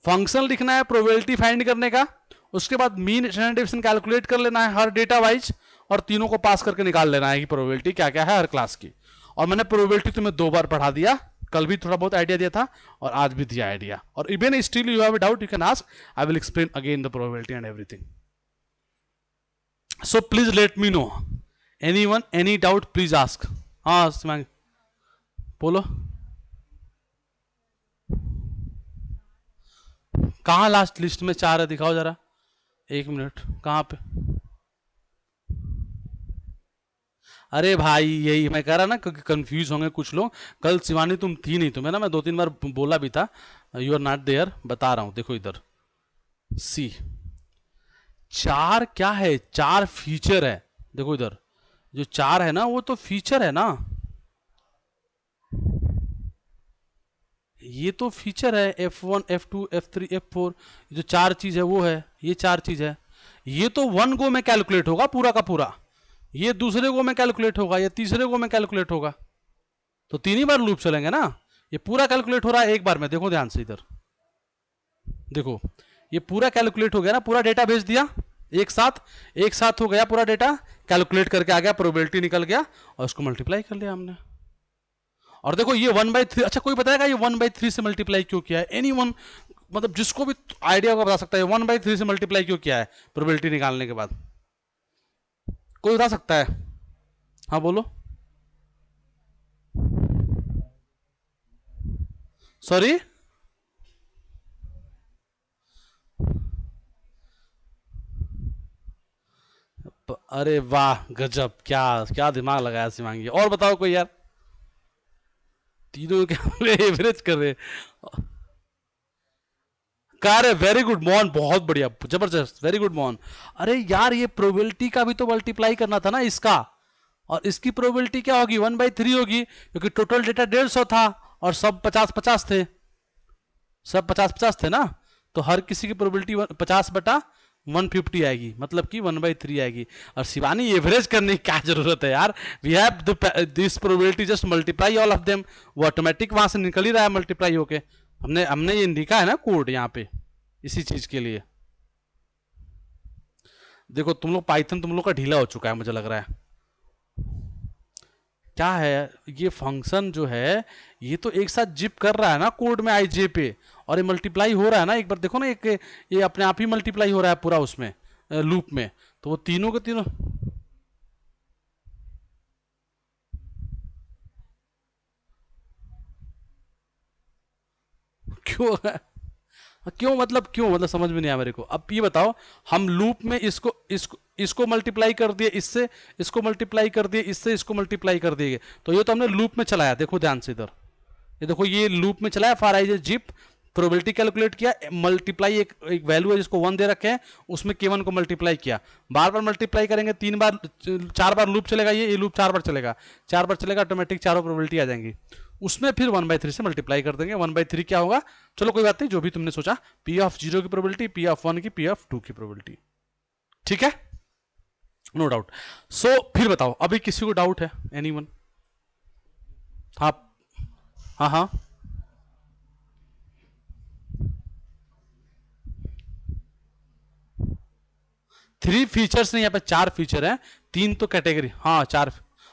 S1: Function लिखना है प्रोबेबिलिटी फाइंड करने का, उसके बाद मीन स्टैंडर्ड डेविएशन कैलकुलेट कर लेना है हर डेटा वाइज, और तीनों को पास करके निकाल लेना है कि प्रोबेबिलिटी क्या क्या है हर क्लास की। और मैंने प्रोबेबिलिटी तुम्हें 2 बार पढ़ा दिया, कल भी थोड़ा बहुत आइडिया दिया था और आज भी दिया आइडिया। और even still you have a doubt, you can ask, I will explain again the probability and everything. So please let me no, anyone any doubt please ask. हाँ शिवांगी बोलो, कहाँ लास्ट लिस्ट में 4 है, दिखाओ जरा, 1 मिनट, कहाँ पे? अरे भाई यही मैं कह रहा ना, क्योंकि कंफ्यूज होंगे कुछ लोग। कल शिवानी तुम थी नहीं, तुम्हें ना मैं 2-3 बार बोला भी था, यू आर नॉट देयर, बता रहा हूं, देखो इधर सी, 4 क्या है, 4 फीचर है। देखो इधर जो 4 है ना, वो तो फीचर है ना, ये तो फीचर है, F1 F2 F3 F4, जो 4 चीज है वो है, ये 4 चीज है। ये तो 1 गो में कैलकुलेट होगा पूरा का पूरा, ये दूसरे गो में कैलकुलेट होगा, ये तीसरे गो में कैलकुलेट होगा, तो 3 ही बार लूप चलेंगे ना। ये पूरा कैलकुलेट हो रहा है एक बार में, देखो ध्यान से इधर देखो, ये पूरा कैलकुलेट हो गया ना, पूरा डेटा भेज दिया एक साथ, एक साथ हो गया पूरा डेटा, कैलकुलेट करके आ गया, प्रोबेबिलिटी निकल गया, और उसको मल्टीप्लाई कर लिया हमने। और देखो ये 1/3, अच्छा कोई बताएगा ये 1/3 से मल्टीप्लाई क्यों किया है? एनी वन, मतलब जिसको भी आइडिया होगा बता सकता है 1/3 से मल्टीप्लाई क्यों किया है प्रोबेबिलिटी निकालने के बाद, कोई बता सकता है? हाँ बोलो, सॉरी, अरे वाह गजब, क्या क्या दिमाग लगाया शिवांगी। और बताओ कोई यार, तीनों क्या एवरेज कर रहे, कार है, वेरी गुड मोहन, बहुत बढ़िया जबरदस्त, वेरी गुड मोहन। अरे यार ये प्रोबेबिलिटी का भी तो मल्टीप्लाई करना था ना इसका, और इसकी प्रोबेबिलिटी क्या होगी, 1/3 होगी, क्योंकि टोटल डेटा 150 था और सब 50-50 थे, सब 50-50 थे ना, तो हर किसी की प्रोबेबिलिटी 50/150 आएगी, मतलब कि 1/3 आएगी। और शिवानी एवरेज करने की क्या जरूरत है यार, we have this probability, just multiply all of them, वो ऑटोमेटिक वहां से निकल ही रहा है मल्टीप्लाई होके। हमने हमने ये लिखा है ना कोड यहाँ पे इसी चीज के लिए। देखो तुम लोग पाइथन तुम लोग का ढीला हो चुका है मुझे लग रहा है। क्या है ये फंक्शन जो है, ये तो एक साथ जिप कर रहा है ना कोड में आईजे पे, और ये मल्टीप्लाई हो रहा है ना, एक बार देखो ना, एक ये अपने आप ही मल्टीप्लाई हो रहा है पूरा उसमें लूप में, तो वो तीनों के तीनों क्यों है? क्यों मतलब, क्यों मतलब समझ में नहीं आया मेरे को। अब ये बताओ, हम लूप में इसको इसको इसको मल्टीप्लाई कर दिए इससे, इसको मल्टीप्लाई कर दिए इससे, इसको मल्टीप्लाई कर दिए, तो ये तो हमने लूप में चलाया। देखो ध्यान से इधर, ये देखो ये लूप में चलाया, for I zip probability calculate किया, मल्टीप्लाई एक वैल्यू है जिसको 1 दे रखे हैं, उसमें K1 को मल्टीप्लाई किया। बार बार मल्टीप्लाई करेंगे, 3 बार 4 बार लूप चलेगा, ये लूप 4 बार चलेगा, 4 बार चलेगा, ऑटोमेटिक चारों प्रोबेबिलिटी आ जाएंगी। उसमें फिर 1/3 से मल्टीप्लाई कर देंगे। 1/3 क्या होगा, चलो कोई बात नहीं, जो भी तुमने सोचा, P ऑफ 0 की प्रोबेबिलिटी, P ऑफ 1 की, P ऑफ 2 की प्रोबेबिलिटी। ठीक है, नो डाउट। सो फिर बताओ, अभी किसी को डाउट है, एनीवन? हाँ हाँ हाँ। 3 फीचर्स नहीं, यहाँ पे 4 फीचर हैं, 3 तो कैटेगरी, हाँ 4,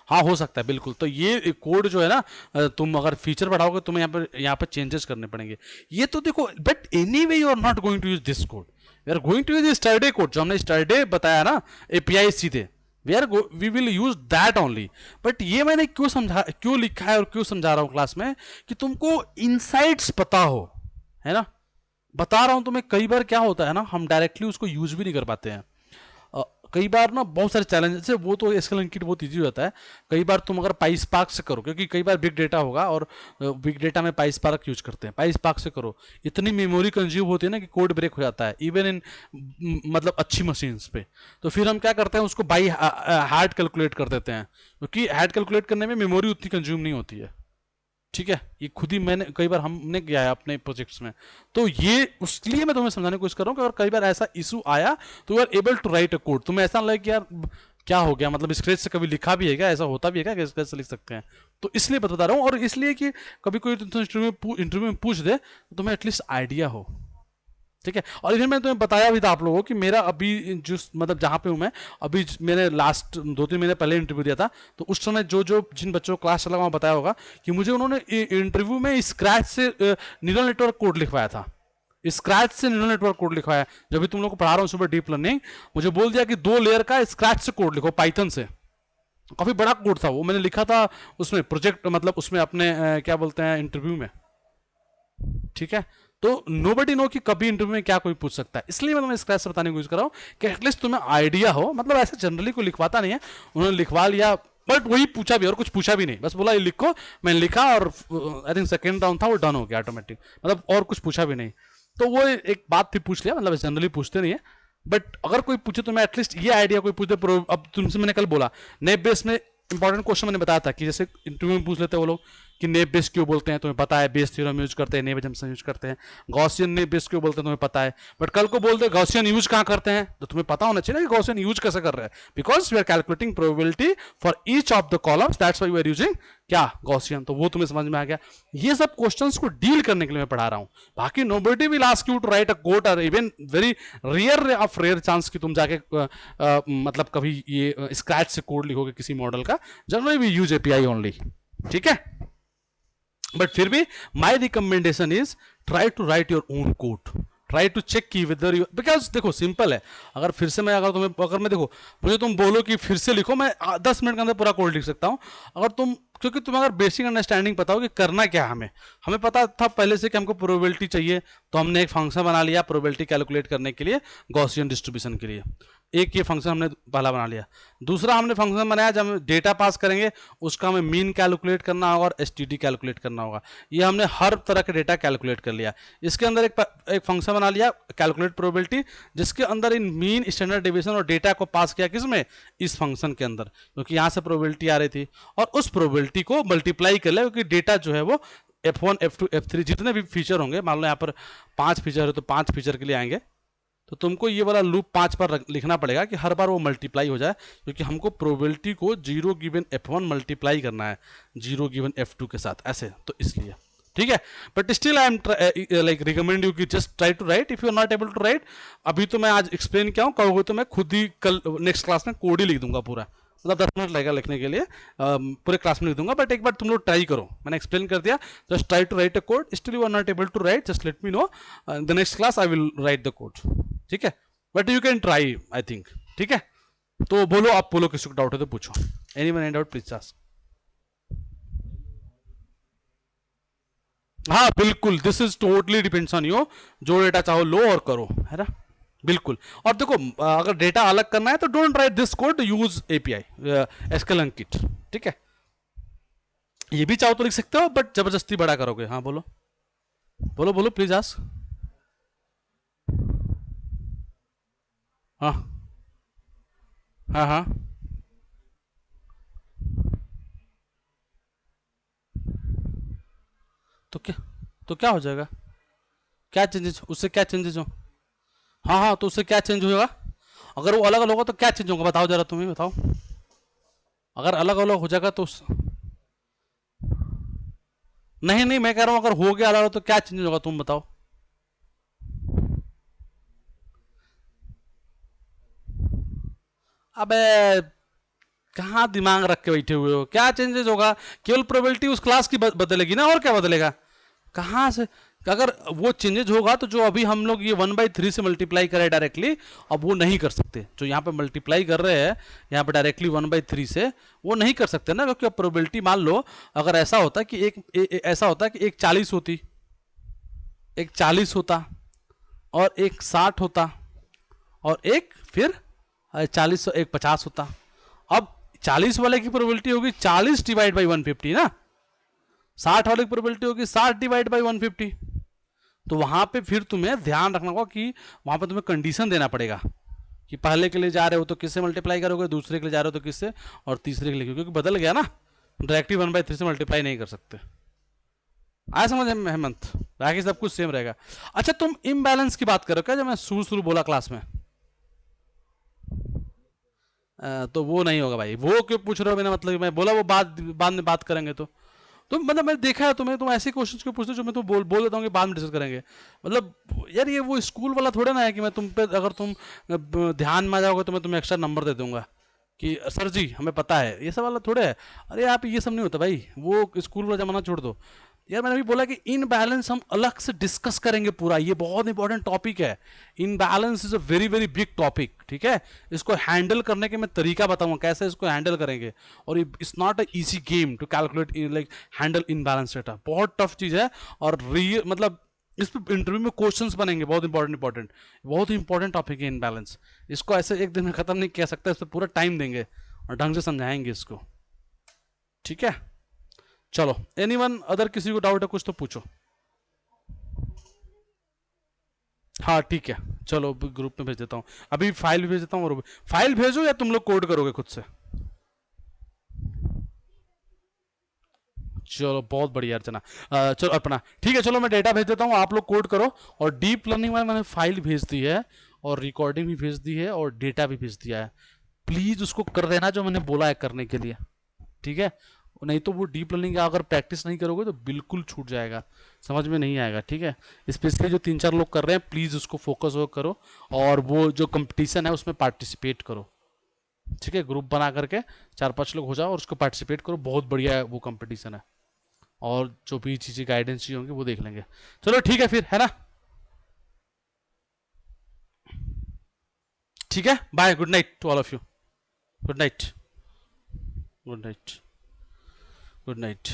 S1: हाँ हो सकता है बिल्कुल। तो ये कोड जो है ना, तुम अगर फीचर बढ़ाओगे तुम्हें यहाँ पे चेंजेस करने पड़ेंगे। ये तो देखो, but any way you are not going to use this code, we are going to use yesterday code, जो हमने स्टरडे बताया ना, एपीआई सीधे, we will use that only. But ये मैंने क्यों लिखा है और क्यों समझा रहा हूँ क्लास में, कि तुमको इनसाइट्स पता हो, है ना। बता रहा हूं तुम्हें, कई बार क्या होता है ना, हम डायरेक्टली उसको यूज भी नहीं कर पाते हैं। कई बार ना बहुत सारे चैलेंजेस है, वो तो एसक्यूएल किट बहुत इजी होता है। कई बार तुम अगर पाइस्पार्क से करो, क्योंकि कई बार बिग डेटा होगा और बिग डेटा में पाइस्पार्क यूज करते हैं, पाइस्पार्क से करो, इतनी मेमोरी कंज्यूम होती है ना कि कोड ब्रेक हो जाता है, इवन इन मतलब अच्छी मशीन्स पे। तो फिर हम क्या करते हैं, उसको बाई हार्ड कैलकुलेट कर देते हैं, क्योंकि हार्ड कैलकुलेट करने में मेमोरी उतनी कंज्यूम नहीं होती है। ठीक है, ये खुद ही मैंने कई बार हमने किया है अपने प्रोजेक्ट्स में। तो ये उसके लिए मैं तुम्हें समझाने की कोशिश कर रहा हूँ कि अगर कई बार ऐसा इशू आया तो you are able to write a code. तुम्हें ऐसा लगे कि यार क्या हो गया, मतलब स्क्रैच से कभी लिखा भी है क्या, ऐसा होता भी है क्या कि स्क्रैच से लिख सकते हैं। तो इसलिए बता रहा हूँ, और इसलिए कि कभी कोई इंटरव्यू में पूछ दे तो तुम्हें एटलीस्ट आइडिया हो। ठीक है, और इधर मैंने तुम्हें बताया भी था आप लोगों कि मेरा अभी जो मतलब जहाँ पे हूँ मैं अभी, मैंने लास्ट 2-3 महीने पहले इंटरव्यू दिया था, तो उस समय जो जो जिन बच्चों को क्लास चला वहाँ बताया होगा कि मुझे उन्होंने इंटरव्यू में स्क्रैच से न्यूरल नेटवर्क कोड लिखवाया था, स्क्रैच से न्यूरल नेटवर्क कोड लिखवाया। जब भी तुम लोग को पढ़ा रहा हूँ सुबह डीप लर्निंग, मुझे बोल दिया कि 2 लेयर का स्क्रैच से कोड लिखो, पाइथन से। काफी बड़ा कोड था वो, मैंने लिखा था उसमें प्रोजेक्ट, मतलब उसमें अपने क्या बोलते हैं इंटरव्यू में। ठीक है, तो नोबडी नो कि कभी इंटरव्यू में क्या कोई पूछ सकता है, इसलिए मैं तुम्हें स्क्रैच से बताने की कोशिश कर रहा हूँ कि एटलीस्ट तुम्हें आइडिया हो। मतलब ऐसे जनरली कोई लिखवाता नहीं है, उन्होंने लिखवा लिया, बट वही पूछा भी और कुछ पूछा भी नहीं, बस बोला ये लिखो, मैंने लिखा और आई थिंक सेकेंड राउंड था वो डन हो गया ऑटोमेटिक, मतलब और कुछ पूछा भी नहीं। तो वो एक बात थी, पूछ लिया, मतलब जनरली पूछते नहीं है। बट अगर कोई पूछे तो मैं एटलीस्ट ये आइडिया कोई पूछे। अब तुमसे मैंने कल बोला नेप बेस में इंपॉर्टेंट क्वेश्चन मैंने बताया था कि जैसे इंटरव्यू में पूछ लेते हैं वो लोग कि नेप बेस क्यों बोलते हैं, तुम्हें पता है, बेस थ्योरम यूज करते हैं, नेप जंक्शन यूज करते हैं। गॉसियन नेप बेस क्यों बोलते हैं, तुम्हें पता है। बट कल को बोलते हैं गॉसियन यूज कहां करते हैं, तो तुम्हें पता होना चाहिए ना कि गॉसियन यूज कैसे कर रहे हैं, because we are calculating probability for each of the columns, that's why we are using क्या, गॉसियन। तो वो तुम्हें समझ में आ गया। ये सब क्वेश्चंस को डील करने के लिए मैं पढ़ा रहा हूं। बाकी nobody will ask you to write a code, और even very rare of rare chance कि तुम जाके मतलब कभी ये स्क्रैच से कोड लिखोगे किसी मॉडल का। Generally we use API only. ठीक है, बट फिर भी my recommendation is try to write your own code, try to check की विदर यू, बिकॉज देखो सिंपल है। अगर फिर से मैं अगर मैं देखो, मुझे तुम बोलो कि फिर से लिखो, मैं 10 मिनट के अंदर पूरा कोड लिख सकता हूं। अगर तुम, क्योंकि तुम्हें अगर बेसिक अंडरस्टैंडिंग पता हो कि करना क्या है, हमें पता था पहले से कि हमको प्रोबेबिलिटी चाहिए, तो हमने एक फंक्शन बना लिया प्रोबेबिलिटी कैलकुलेट करने के लिए, गॉसियन डिस्ट्रीब्यूशन के लिए। एक ये फंक्शन हमने पहला बना लिया। दूसरा हमने फंक्शन बनाया जब हम डेटा पास करेंगे उसका हमें मीन कैलकुलेट करना होगा और एसटीडी कैलकुलेट करना होगा। ये हमने हर तरह के डेटा कैलकुलेट कर लिया। इसके अंदर एक फंक्शन बना लिया कैलकुलेट प्रोबेबिलिटी, जिसके अंदर इन मीन, स्टैंडर्ड डेविएशन और डेटा को पास किया किसमें, इस फंक्शन के अंदर, क्योंकि यहाँ से प्रोबेबिलिटी आ रही थी, और उस प्रोबेबिलिटी को मल्टीप्लाई कर लिया, क्योंकि डेटा जो है वो F1 F2 F3 जितने भी फीचर होंगे, मान लो यहाँ पर 5 फीचर है तो 5 फीचर के लिए आएंगे, तो तुमको ये वाला लूप 5 बार लिखना पड़ेगा कि हर बार वो मल्टीप्लाई हो जाए, क्योंकि हमको प्रोबेबिलिटी को 0 गिवन F1 मल्टीप्लाई करना है 0 गिवन F2 के साथ, ऐसे, तो इसलिए। ठीक है, but still I am like recommend you कि just try to write if you are not able to write. अभी तो मैं आज एक्सप्लेन किया हूँ, कहोगे तो मैं खुद ही कल नेक्स्ट क्लास में कोड ही लिख दूंगा पूरा, मतलब 10 मिनट लगेगा लिखने के लिए, पूरे क्लास में लिख दूंगा। बट एक बार तुम लोग ट्राई करो, मैंने एक्सप्लेन कर दिया, just try to write a code. Still you are not able to write, just let me know, the next class I will write the code. ठीक है, but you can try I think. ठीक है, तो बोलो, आप बोलो, किसी को डाउट है तो पूछो। Anyone any doubt please ask. हाँ बिल्कुल, this is totally depends on you, जो डेटा चाहो लो और करो, है ना। बिल्कुल। और देखो अगर डेटा अलग करना है तो don't write this code, use API SQL kit, ठीक है। ये भी चाहो तो लिख सकते हो, बट जबरदस्ती बड़ा करोगे। हाँ बोलो बोलो बोलो प्लीज आस्क। हाँ हाँ हाँ। तो क्या, तो क्या हो जाएगा, क्या चेंजेस, उससे क्या चेंजेस हो। हाँ हाँ, तो उससे क्या चेंज होगा, अगर वो अलग अलग होगा तो क्या चेंज होगा, बताओ जरा, तुम्हें बताओ। अगर अलग अलग हो जाएगा तो नहीं नहीं, मैं कह रहा हूं अगर हो गया अलग अलग तो क्या चेंज होगा, तुम बताओ। अबे कहाँ दिमाग रख के बैठे हुए हो, क्या चेंजेस होगा, केवल प्रोबेबिलिटी उस क्लास की बदलेगी ना, और क्या बदलेगा, कहाँ से। अगर वो चेंजेस होगा तो जो अभी हम लोग ये 1/3 से मल्टीप्लाई करें डायरेक्टली, अब वो नहीं कर सकते, जो यहाँ पे मल्टीप्लाई कर रहे हैं यहाँ पे डायरेक्टली 1/3 से, वो नहीं कर सकते ना, क्योंकि अब प्रोबेबिलिटी मान लो अगर ऐसा होता कि ऐसा होता कि एक 40 होती, एक 40 होता, और एक 60 होता, और एक फिर 40, एक 50 होता। अब 40 वाले की प्रोबेबिलिटी होगी 40 डिवाइड बाई 150 ना, 60 वाले की प्रोबेबिलिटी होगी 60 डिवाइड बाई 150। तो वहां पे फिर तुम्हें ध्यान रखना होगा कि वहां पे तुम्हें कंडीशन देना पड़ेगा कि पहले के लिए जा रहे हो तो किससे मल्टीप्लाई करोगे, दूसरे के लिए जा रहे हो तो किससे, और तीसरे के लिए, क्योंकि बदल गया ना, डायरेक्टली 1/3 से मल्टीप्लाई नहीं कर सकते। आया समझ में हेमंत, बाकी सब कुछ सेम रहेगा। अच्छा तुम इम्बैलेंस की बात करो क्या, जब मैं शुरू शुरू बोला क्लास में, तो वो नहीं होगा भाई, वो क्यों पूछ रहे हो बिना मतलब, मैं बोला वो बाद बाद में बात करेंगे तो तुम मतलब, मैं देखा है तुम्हें, तुम ऐसे क्वेश्चन क्यों पूछते हो जो मैं तुम बोल देता हूँ कि बाद में डिस्कस करेंगे। मतलब यार ये वो स्कूल वाला थोड़ा ना है कि मैं तुम पे अगर तुम ध्यान में आ जाओगे तो मैं तुम्हें एक्स्ट्रा नंबर दे दूंगा कि सर जी हमें पता है, ये सब वाला थोड़े है। अरे आप ये सब नहीं होता भाई, वो स्कूल वाला जमाना छोड़ दो। यार मैंने अभी बोला कि इन बैलेंस हम अलग से डिस्कस करेंगे पूरा, ये बहुत इंपॉर्टेंट टॉपिक है। In balance is a very very big topic, ठीक है। इसको हैंडल करने के मैं तरीका बताऊंगा कैसे इसको हैंडल करेंगे, और it's not a easy game to calculate like handle in balance data, बहुत टफ चीज है। और मतलब इस पर इंटरव्यू में क्वेश्चंस बनेंगे बहुत इंपॉर्टेंट इंपॉर्टेंट, बहुत इंपॉर्टेंट टॉपिक है इन बैलेंस। इसको ऐसे एक दिन में खत्म नहीं किया सकता, इस पर पूरा टाइम देंगे और ढंग से समझाएंगे इसको, ठीक है। चलो एनीवन अदर, किसी को डाउट है कुछ तो पूछो। हाँ ठीक है, चलो ग्रुप में भेज देता हूँ, अभी फाइल भी भेज देता हूँ, और फाइल भेजो या तुम लोग कोड करोगे खुद से। चलो बहुत बढ़िया अर्चना। चलो अपना ठीक है, चलो मैं डेटा भेज देता हूँ, आप लोग कोड करो। और डीप लर्निंग में मैंने फाइल भेज दी है, और रिकॉर्डिंग भी भेज दी है, और डेटा भी भेज दिया है। प्लीज उसको कर देना जो मैंने बोला है करने के लिए, ठीक है। नहीं तो वो डीप लर्निंग का अगर प्रैक्टिस नहीं करोगे तो बिल्कुल छूट जाएगा, समझ में नहीं आएगा, ठीक है। स्पेशली जो 3-4 लोग कर रहे हैं, प्लीज उसको फोकस हो करो, और वो जो कंपटीशन है उसमें पार्टिसिपेट करो, ठीक है। ग्रुप बना करके 4-5 लोग हो जाओ और उसको पार्टिसिपेट करो, बहुत बढ़िया वो कंपटीशन है। और जो भी चीज़ें गाइडेंस चाहिए होंगी वो देख लेंगे। चलो ठीक है फिर, है ना। ठीक है, bye, good night to all of you. Good night, good night, good night.